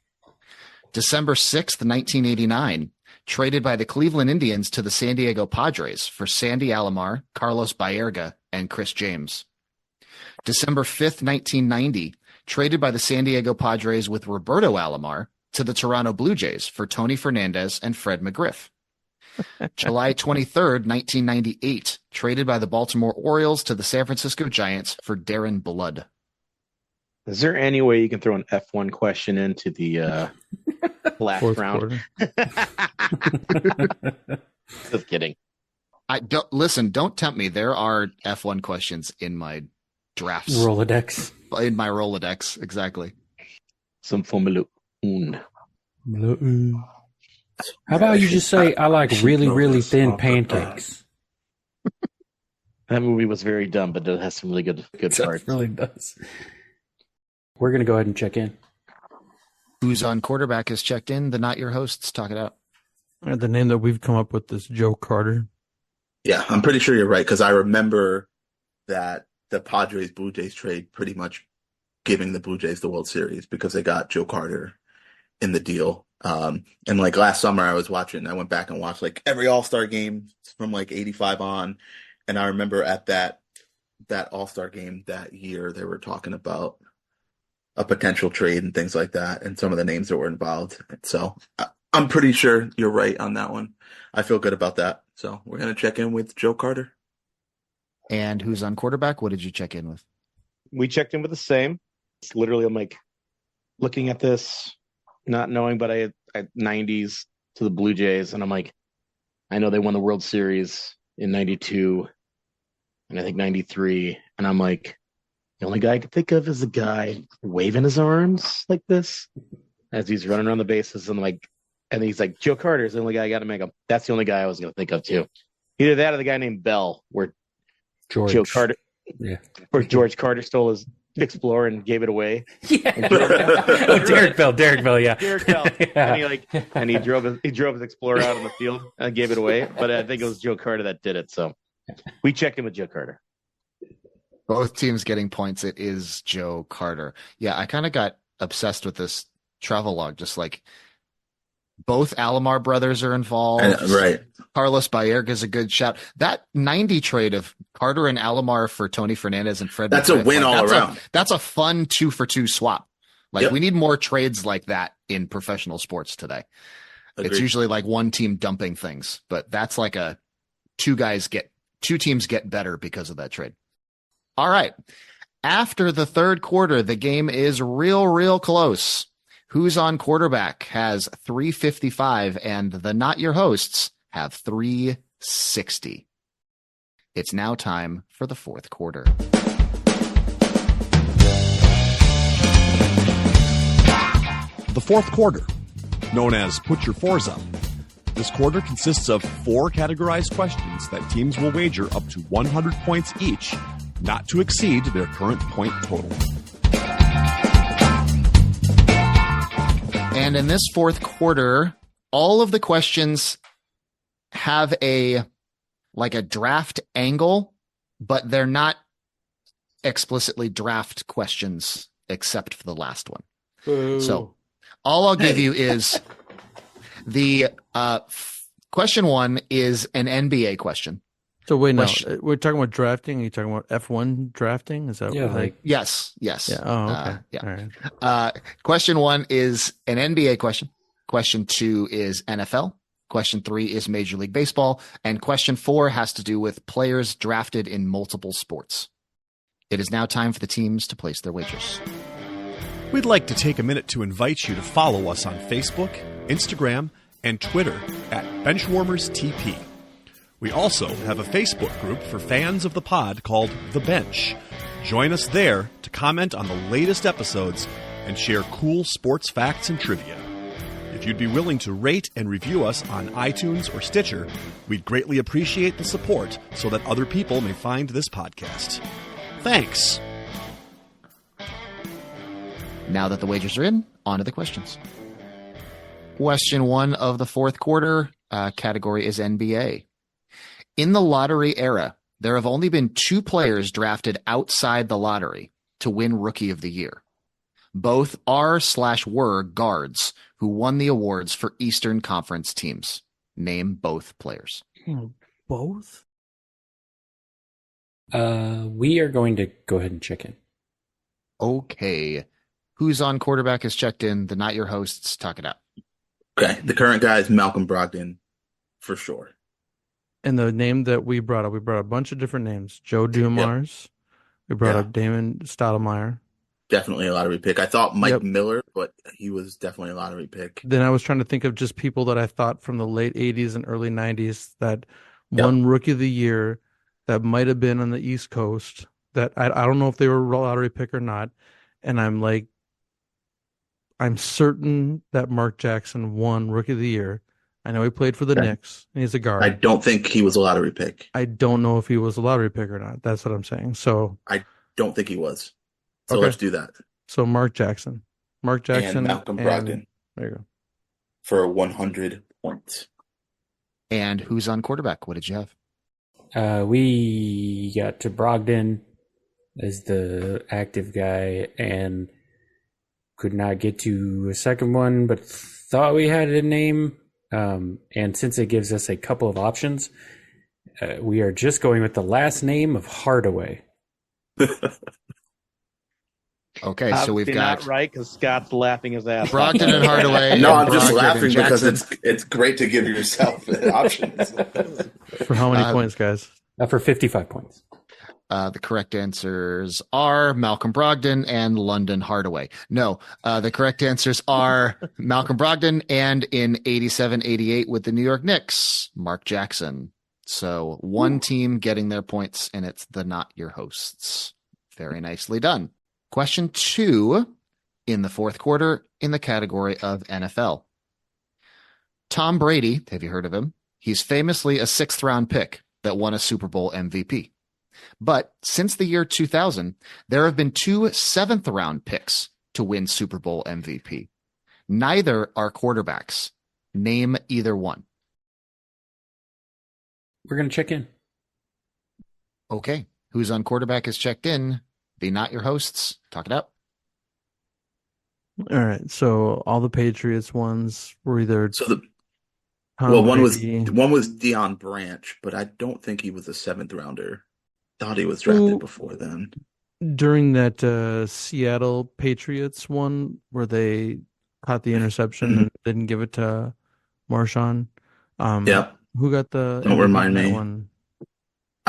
December 6th, 1989, traded by the Cleveland Indians to the San Diego Padres for Sandy Alomar, Carlos Baerga, and Chris James. December 5th, 1990, traded by the San Diego Padres with Roberto Alomar to the Toronto Blue Jays for Tony Fernandez and Fred McGriff. July 23rd, 1998, traded by the Baltimore Orioles to the San Francisco Giants for Darren Blood. is there any way you can throw an F1 question into the last Fourth round? Just kidding. Don't tempt me. There are F1 questions in my drafts. Rolodex. In my Rolodex, exactly. Some Formula One. How about you just say, I like really, really thin pancakes? That movie was very dumb, but it has some really good parts. It really does. We're going to go ahead and check in. Who's on quarterback is checked in. The Not Your Hosts, talk it out. The name that we've come up with is Joe Carter. Yeah, I'm pretty sure you're right because I remember that the Padres Blue Jays trade pretty much giving the Blue Jays the World Series because they got Joe Carter in the deal. And like last summer I went back and watched like every All-Star game from like 85 on. And I remember at that All-Star game that year, they were talking about a potential trade and things like that and some of the names that were involved. So I'm pretty sure you're right on that one. I feel good about that. So we're going to check in with Joe Carter. And who's on quarterback? What did you check in with? We checked in with the same. It's literally, I'm like looking at this, not knowing, but I 90s to the Blue Jays. And I'm like, I know they won the World Series in 92 and I think 93. And I'm like, the only guy I could think of is the guy waving his arms like this as he's running around the bases. And he's like, Joe Carter is the only guy I got to make him. That's the only guy I was going to think of too. Either that or the guy named Bell, where George. Joe Carter. Yeah. Where George Carter stole his Explorer and gave it away. Yeah. Oh, Derek Bell. Yeah. Derek Bell. Yeah. And he drove his Explorer out on the field and gave it away. But I think it was Joe Carter that did it. So we checked in with Joe Carter. Both teams getting points. It is Joe Carter. Yeah, I kind of got obsessed with this travel log. Just like both Alomar brothers are involved. Right. Carlos Baerga is a good shout. That 90 trade of Carter and Alomar for Tony Fernandez and Fred. That's McGriff, a win all around. That's a fun 2-for-2 swap. Like we need more trades like that in professional sports today. Agreed. It's usually like one team dumping things, but that's like two teams get better because of that trade. All right. After the third quarter, the game is real close. Who's on quarterback has 355 and the Not Your Hosts have 360. It's now time for the fourth quarter. The fourth quarter, known as Put Your Fours Up. This quarter consists of 4 categorized questions that teams will wager up to 100 points each, not to exceed their current point total. And in this fourth quarter, all of the questions have a draft angle, but they're not explicitly draft questions except for the last one. Boo. So all I'll give you is the question 1 is an NBA question. So wait, no, we're talking about drafting. Are you talking about F1 drafting? Is that Yes. Yeah. Oh, okay. Yeah. All right. Question 1 is an NBA question. Question 2 is NFL. Question 3 is Major League Baseball. And question 4 has to do with players drafted in multiple sports. It is now time for the teams to place their wagers. We'd like to take a minute to invite you to follow us on Facebook, Instagram, and Twitter at BenchwarmersTP. We also have a Facebook group for fans of the pod called The Bench. Join us there to comment on the latest episodes and share cool sports facts and trivia. If you'd be willing to rate and review us on iTunes or Stitcher, we'd greatly appreciate the support so that other people may find this podcast. Thanks. Now that the wagers are in, on to the questions. Question 1 of the fourth quarter category is NBA. In the lottery era, there have only been 2 players drafted outside the lottery to win Rookie of the Year. Both are/were guards who won the awards for Eastern Conference teams. Name both players. Both? We are going to go ahead and check in. Okay. Who's on quarterback is checked in. The Not Your Hosts, talk it out. Okay. The current guy is Malcolm Brogdon, for sure. And the name that we brought up a bunch of different names. Joe Dumars. Yep. We brought up Damon Stoudemire. Definitely a lottery pick. I thought Mike Miller, but he was definitely a lottery pick. Then I was trying to think of just people that I thought from the late 80s and early 90s that won Rookie of the Year that might have been on the East Coast that I don't know if they were a lottery pick or not. And I'm certain that Mark Jackson won Rookie of the Year. I know he played for the Knicks, and he's a guard. I don't think he was a lottery pick. I don't know if he was a lottery pick or not. That's what I'm saying. So I don't think he was. So let's do that. So Mark Jackson. And Malcolm Brogdon. There you go. For 100 points. And who's on quarterback? What did you have? We got to Brogdon as the active guy and could not get to a second one, but thought we had a name. And since it gives us a couple of options, we are just going with the last name of Hardaway. Okay, so we've got not right because Scott's laughing his ass. Brogdon and Hardaway. No, I'm Brogdon just laughing because Jackson. it's great to give yourself options. For how many points, guys? For 55 points. The correct answers are Malcolm Brogdon and London Hardaway. No, the correct answers are Malcolm Brogdon and in 87-88 with the New York Knicks, Mark Jackson. So one team getting their points, and it's the Not Your Hosts. Very nicely done. Question 2 in the fourth quarter in the category of NFL. Tom Brady, have you heard of him? He's famously a 6th round pick that won a Super Bowl MVP. But since the year 2000, there have been 2 seventh-round picks to win Super Bowl MVP. Neither are quarterbacks. Name either one. We're going to check in. Okay. Who's on quarterback is checked in. Be not your hosts. Talk it out. All right. So all the Patriots ones were either Tom one Brady. was Deion Branch, but I don't think he was a 7th rounder. Thought he was drafted before then. During that Seattle Patriots one where they caught the interception and didn't give it to Marshawn. Yep. Who got the Don't MVP remind in that me. one?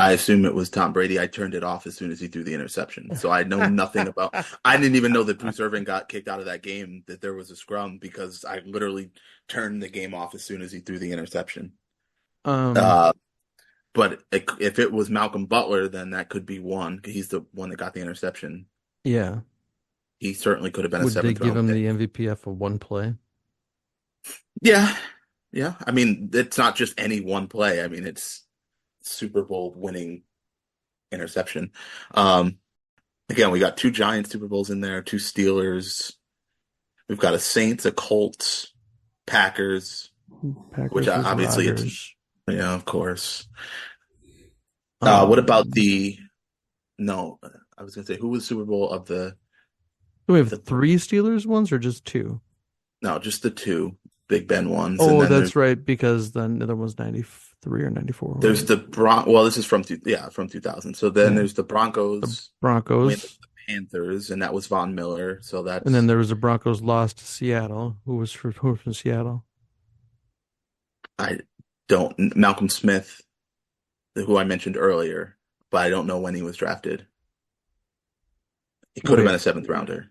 I assume it was Tom Brady. I turned it off as soon as he threw the interception. So I know nothing about. I didn't even know that Bruce Irvin got kicked out of that game, that there was a scrum, because I literally turned the game off as soon as he threw the interception. But if it was Malcolm Butler, then that could be one. He's the one that got the interception. Yeah. He certainly could have been a Would they 7th give him round the pick. MVP for one play? Yeah. Yeah. I mean, it's not just any one play. I mean, it's Super Bowl winning interception. Again, we got 2 Giants Super Bowls in there, 2 Steelers. We've got a Saints, a Colts, Packers, Packers which was obviously Rodgers. yeah, of course. What about no, I was going to say, who was Super Bowl of Do we have the 3 Steelers ones or just 2? no, just the 2 Big Ben ones. Oh, and then that's right, because the other one's 93 or 94. there's Right? the well, this is from 2000. So then there's the The Broncos, Broncos. the Panthers, and that was Von Miller. So that's And then there was the Broncos lost to Seattle. Who was from Seattle? I don't Malcolm Smith, who I mentioned earlier, but I don't know when he was drafted. He could have been a 7th rounder.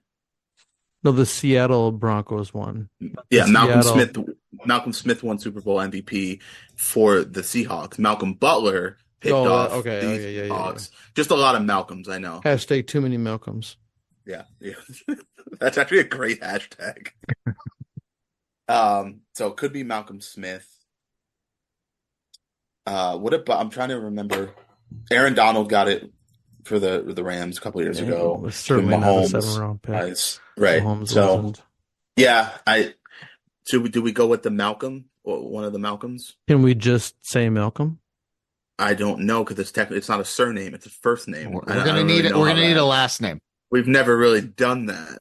No, the Seattle Broncos won. Yeah, Seattle. Malcolm Smith won Super Bowl MVP for the Seahawks. Malcolm Butler picked off the Seahawks. Just a lot of Malcolms, I know. Hashtag too many Malcolms. Yeah. That's actually a great hashtag. So it could be Malcolm Smith. What about? I'm trying to remember. Aaron Donald got it for the Rams a couple years ago. It was certainly not a 7th-round pick. Right. Mahomes So wasn't. yeah, do we go with the Malcolm or one of the Malcolms? Can we just say Malcolm? I don't know, because it's not a surname; it's a first name. We're gonna need it. We're gonna need a last name. We've never really done that.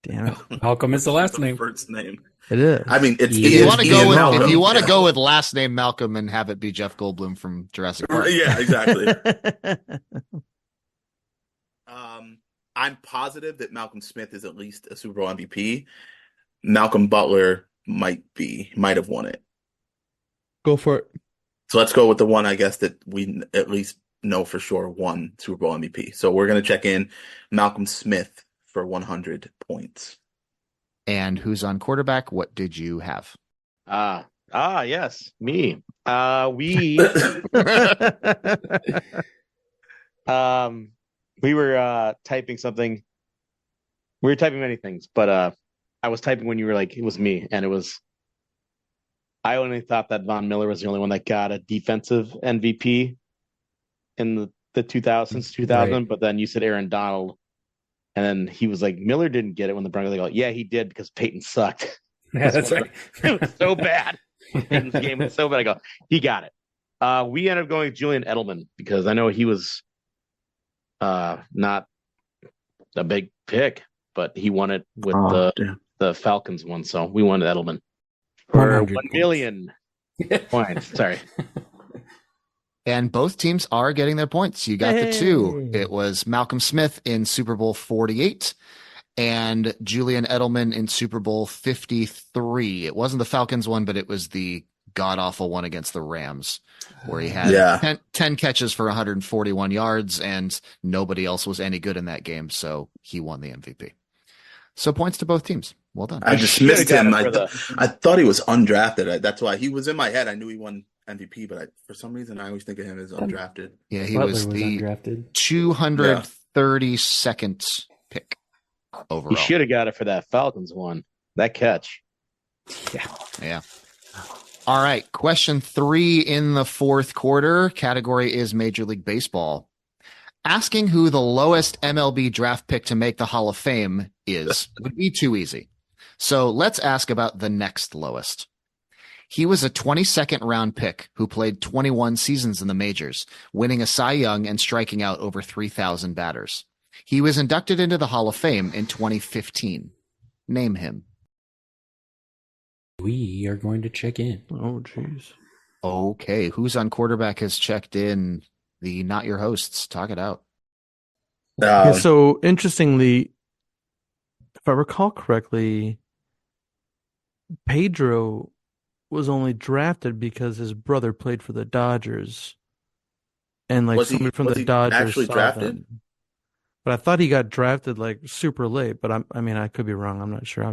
Damn it! Malcolm is the last name. First name. It is. I mean, it's If you want to go with Malcolm. if you want to go with last name Malcolm and have it be Jeff Goldblum from Jurassic Park. Yeah, exactly. I'm positive that Malcolm Smith is at least a Super Bowl MVP. Malcolm Butler might have won it. Go for it. So let's go with the one, I guess, that we at least know for sure won Super Bowl MVP. So we're going to check in Malcolm Smith for 100 points. And who's on quarterback? What did you have? Yes, me. We were typing something. We were typing many things, but I was typing when you were like, it was me, and it was. I only thought that Von Miller was the only one that got a defensive MVP in the 2000, Right. but then you said Aaron Donald, and then he was like, Miller didn't get it when the Broncos go, yeah, he did because Peyton sucked. Yeah, that's right. It was so bad. Peyton's game was so bad. I go, he got it. We ended up going with Julian Edelman because I know he was not a big pick, but he won it with the Falcons one. So we won Edelman for 1 million points. Sorry. And both teams are getting their points. You got the 2. It was Malcolm Smith in Super Bowl 48 and Julian Edelman in Super Bowl 53. It wasn't the Falcons one, but it was the god-awful one against the Rams where he had 10 catches for 141 yards and nobody else was any good in that game, so he won the MVP. So points to both teams. Well done. I just missed him. I thought he was undrafted. That's why he was in my head. I knew he won MVP, but for some reason I always think of him as undrafted. Yeah, he was the undrafted. 232nd pick overall. He should have got it for that Falcons one. That catch. Yeah. All right. Question 3 in the fourth quarter. Category is Major League Baseball. Asking who the lowest MLB draft pick to make the Hall of Fame is would be too easy. So let's ask about the next lowest. He was a 22nd round pick who played 21 seasons in the majors, winning a Cy Young and striking out over 3,000 batters. He was inducted into the Hall of Fame in 2015. Name him. We are going to check in. Oh, jeez. Okay, who's on quarterback has checked in? The Not Your Hosts. Talk it out. Yeah, so interestingly, if I recall correctly, Pedro was only drafted because his brother played for the Dodgers, and like somebody from the Dodgers actually saw drafted? them. But I thought he got drafted like super late. But I mean, I could be wrong. I'm not sure.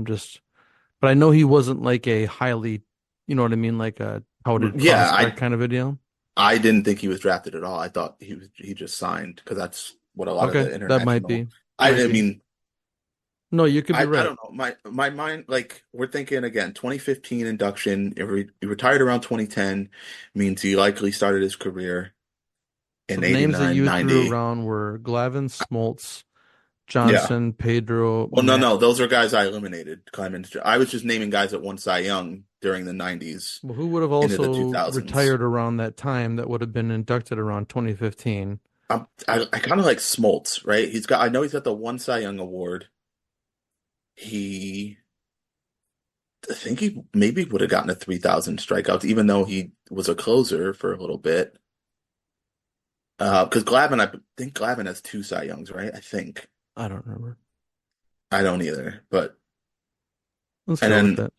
But I know he wasn't like a highly, you know what I mean, like a touted prospect kind of a deal. I didn't think he was drafted at all. I thought he just signed because that's what a lot of the international. That might be. I mean, no, you could be right. I don't know. My mind, like we're thinking again, 2015 induction. He retired around 2010, means he likely started his career in The 89, names that you 90. threw around were Glavine, Smoltz, Johnson, Pedro. Well, no, those are guys I eliminated. Clemens. I was just naming guys that won Cy Young during the 90s. Well, who would have also retired around that time that would have been inducted around 2015? I kind of like Smoltz, right? I know he's got the one Cy Young award. I think he maybe would have gotten a 3,000 strikeouts, even though he was a closer for a little bit. Because I think Glavine has 2 Cy Youngs, right? I think. I don't remember. I don't either, but let's go with that.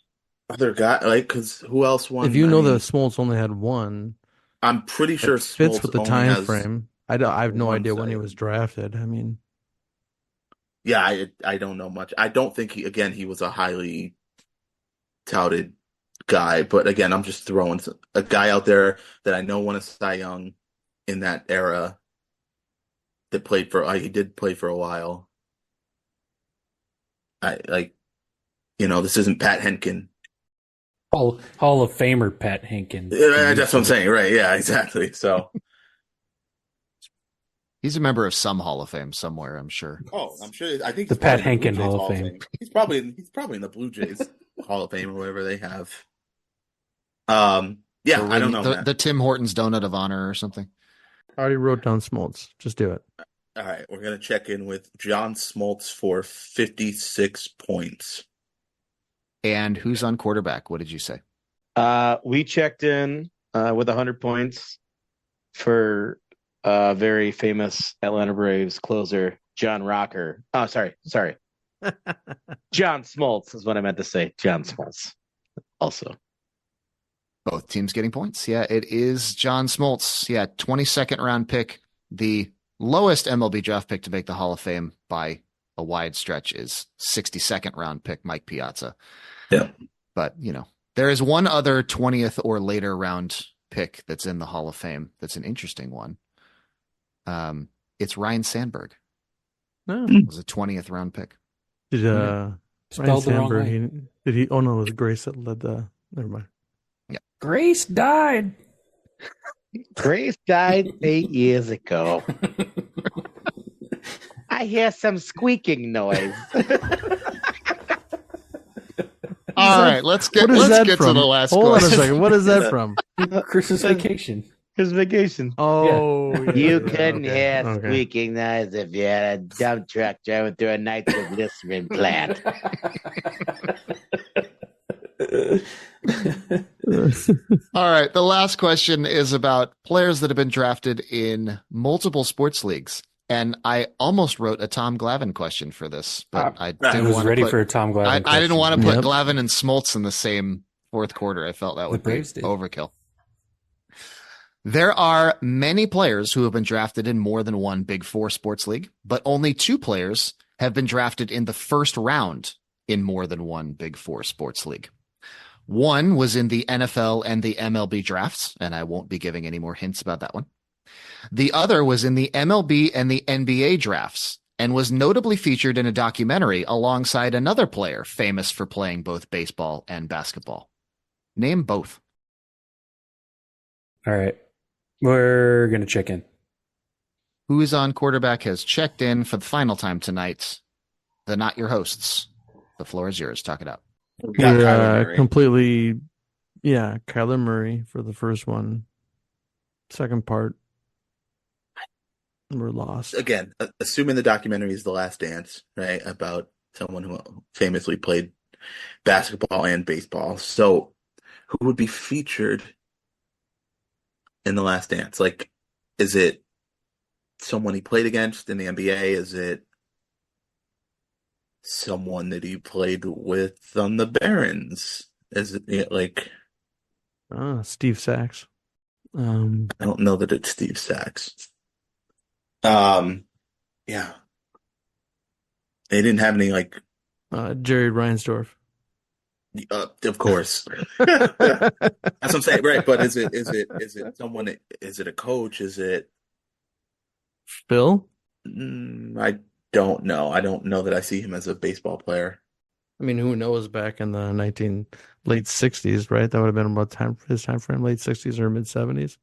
Other guy, like, because who else won? If you know that Smoltz only had one, I'm pretty sure Smoltz fits with the time frame. I have no idea when he was drafted. I mean, yeah, I don't know much. I don't think he was a highly touted guy, but again, I'm just throwing a guy out there that I know won a Cy Young in that era. That he did play for a while. This isn't Pat Henkin. Hall of Famer Pat Henkin. That's what I'm saying, right? Yeah, exactly. So he's a member of some Hall of Fame somewhere, I'm sure. Oh, I'm sure. I think the Pat Henkin Hall of Fame. He's probably in the Blue Jays Hall of Fame or whatever they have. Yeah, I don't know. The Tim Hortons Donut of Honor or something. I already wrote down Smoltz. Just do it. All right, we're going to check in with John Smoltz for 56 points. And who's on quarterback? What did you say? We checked in with 100 points for very famous Atlanta Braves closer, John Rocker. Oh, sorry. John Smoltz is what I meant to say. John Smoltz also. Both teams getting points. Yeah, it is John Smoltz. Yeah, 22nd round pick. The lowest MLB draft pick to make the Hall of Fame by a wide stretch is 62nd round pick Mike Piazza. Yeah. But, there is one other 20th or later round pick that's in the Hall of Fame. That's an interesting one. It's Ryan Sandberg. Oh. It was a 20th round pick. Did Ryan Sandberg, did he? Oh no, it was Grace that led the. Never mind. Yeah, Grace died. Grace died 8 years ago. I hear some squeaking noise. All right, let's get to the last question. Hold on a second. What is that from? Christmas Vacation. His vacation. Oh, yeah. You couldn't hear squeaking noise if you had a dump truck driving through a nitroglycerin plant. All right, the last question is about players that have been drafted in multiple sports leagues. And I almost wrote a Tom Glavine question for this, but I didn't was ready for a Tom Glavine. I didn't want to put Glavine and Smoltz in the same fourth quarter. I felt that would be overkill. There are many players who have been drafted in more than one Big Four sports league, but only 2 players have been drafted in the first round in more than one Big Four sports league. One was in the NFL and the MLB drafts, and I won't be giving any more hints about that one. The other was in the MLB and the NBA drafts and was notably featured in a documentary alongside another player famous for playing both baseball and basketball. Name both. All right. We're going to check in. Who's on quarterback has checked in for the final time tonight. The Not Your Hosts. The floor is yours. Talk it out. We got We're Kyler Murray. completely, yeah, Kyler Murray for the first one. Second part, we're lost. Again, assuming the documentary is The Last Dance, right? About someone who famously played basketball and baseball. So who would be featured in The Last Dance? Like, is it someone he played against in the NBA? Is it someone that he played with on the Barons? Is it like, Steve Sachs. I don't know that it's Steve Sachs. Yeah. They didn't have any like, Jerry Reinsdorf. of course. That's what I'm saying, right? But is it someone? Is it a coach? Is it? Phil? I don't know. I don't know that I see him as a baseball player. I mean, who knows back in the late 60s, right? That would have been about his time frame, late 60s or mid 70s.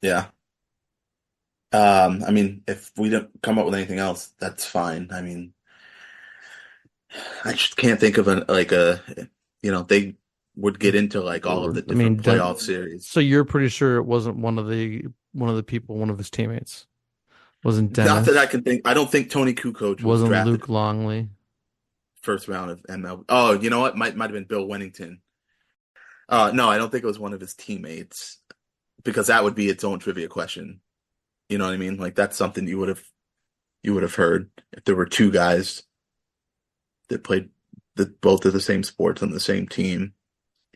Yeah. I mean, if we don't come up with anything else, that's fine. I mean, I just can't think of they would get into like all of the different playoff series. So you're pretty sure it wasn't one of his teammates. Wasn't Dennis? Not that I can think. I don't think Tony Kukoc wasn't drafted Luke Longley. First round of MLB. Oh, you know what? Might have been Bill Wennington. No, I don't think it was one of his teammates because that would be its own trivia question. You know what I mean? Like that's something you would have heard if there were two guys that played both of the same sports on the same team.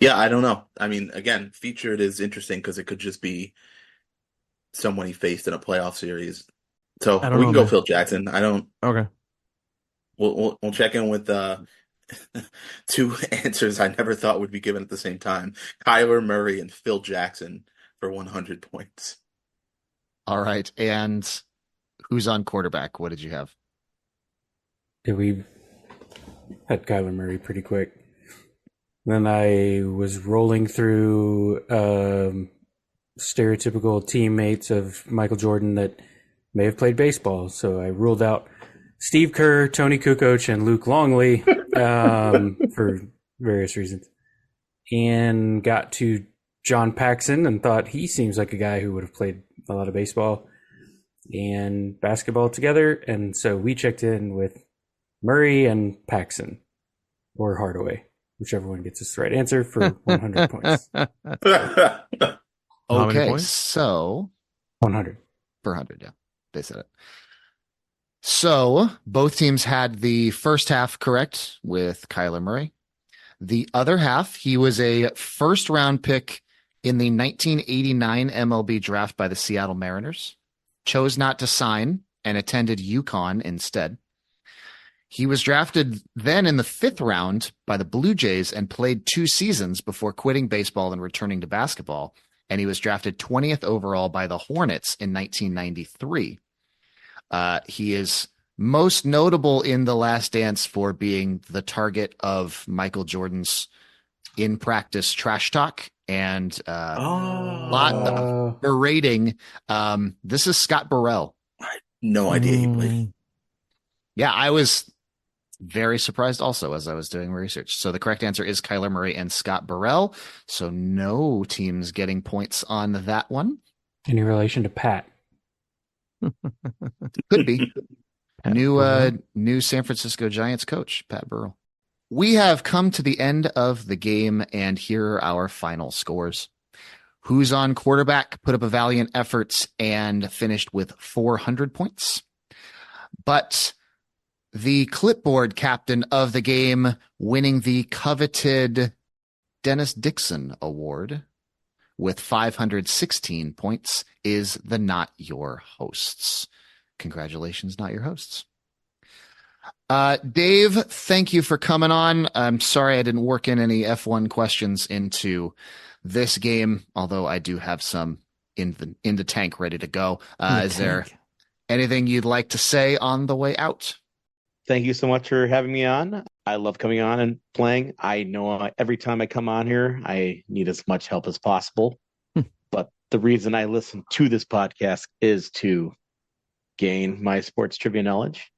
Yeah, I don't know. I mean, again, featured is interesting because it could just be someone he faced in a playoff series. So we can go Phil Jackson. I don't. Okay. We'll check in with two answers I never thought would be given at the same time: Kyler Murray and Phil Jackson for 100 points. All right, and who's on quarterback? What did you have? Yeah, we had Kyler Murray pretty quick. Then I was rolling through stereotypical teammates of Michael Jordan that may have played baseball. So I ruled out Steve Kerr, Tony Kukoc, and Luke Longley for various reasons. And got to John Paxson and thought he seems like a guy who would have played a lot of baseball and basketball together. And so we checked in with Murray and Paxson or Hardaway, whichever one gets us the right answer for 100 points. Okay, so 100. Per 100, yeah. They said it. So both teams had the first half correct with Kyler Murray. The other half, he was a first-round pick in the 1989 MLB draft by the Seattle Mariners, chose not to sign and attended UConn instead. He was drafted then in the 5th round by the Blue Jays and played 2 seasons before quitting baseball and returning to basketball. And he was drafted 20th overall by the Hornets in 1993. He is most notable in The Last Dance for being the target of Michael Jordan's in-practice trash talk and a lot of berating. This is Scott Burrell. No idea he played. Yeah, I was very surprised also as I was doing research. So the correct answer is Kyler Murray and Scott Burrell. So no teams getting points on that one. Any relation to Pat? Could be. New San Francisco Giants coach, Pat Burrell. We have come to the end of the game, and here are our final scores. Who's on quarterback put up a valiant effort and finished with 400 points. But the clipboard captain of the game, winning the coveted Dennis Dixon Award with 516 points, is the Not Your Hosts. Congratulations, Not Your Hosts. Dave, thank you for coming on. I'm sorry I didn't work in any F1 questions into this game, although I do have some in the tank ready to go. Is there anything you'd like to say on the way out? Thank you so much for having me on. I love coming on and playing. I know every time I come on here, I need as much help as possible. But the reason I listen to this podcast is to gain my sports trivia knowledge.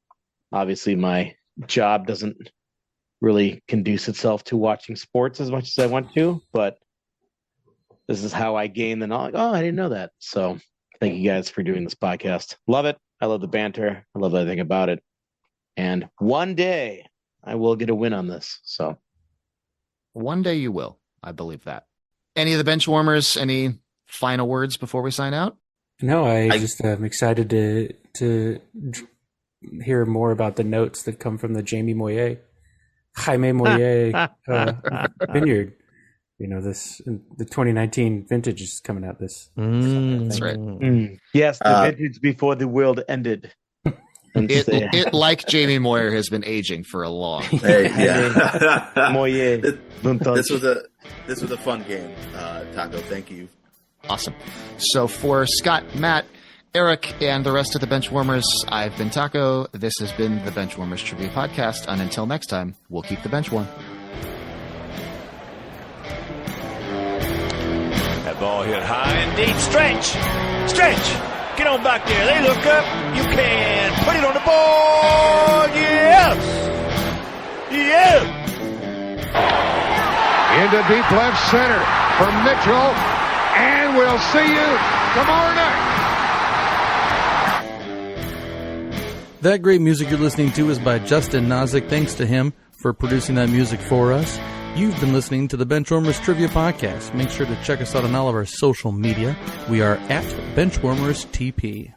Obviously, my job doesn't really conduce itself to watching sports as much as I want to, but this is how I gain the knowledge. Oh, I didn't know that. So thank you guys for doing this podcast. Love it. I love the banter. I love everything about it. And one day I will get a win on this. So one day you will. I believe that. Any of the bench warmers, any final words before we sign out? No, I just am excited to hear more about the notes that come from the Jaime Moyer vineyard. You know, the 2019 vintage is coming out this. That's right. Yes, the vintage before the world ended. It like Jamie Moyer has been aging for a long. Hey, yeah. Moyer. This was a fun game, Taco. Thank you. Awesome. So for Scott, Matt, Eric, and the rest of the Benchwarmers, I've been Taco. This has been the Benchwarmers Trivia Podcast. And until next time, we'll keep the bench warm. That ball hit high and deep. Stretch. Get on back there. They look up. You can put it on the board. Yes. Into deep left center for Mitchell. And we'll see you tomorrow night. That great music you're listening to is by Justin Nozick. Thanks to him for producing that music for us. You've been listening to the Benchwarmers Trivia Podcast. Make sure to check us out on all of our social media. We are at Benchwarmers TP.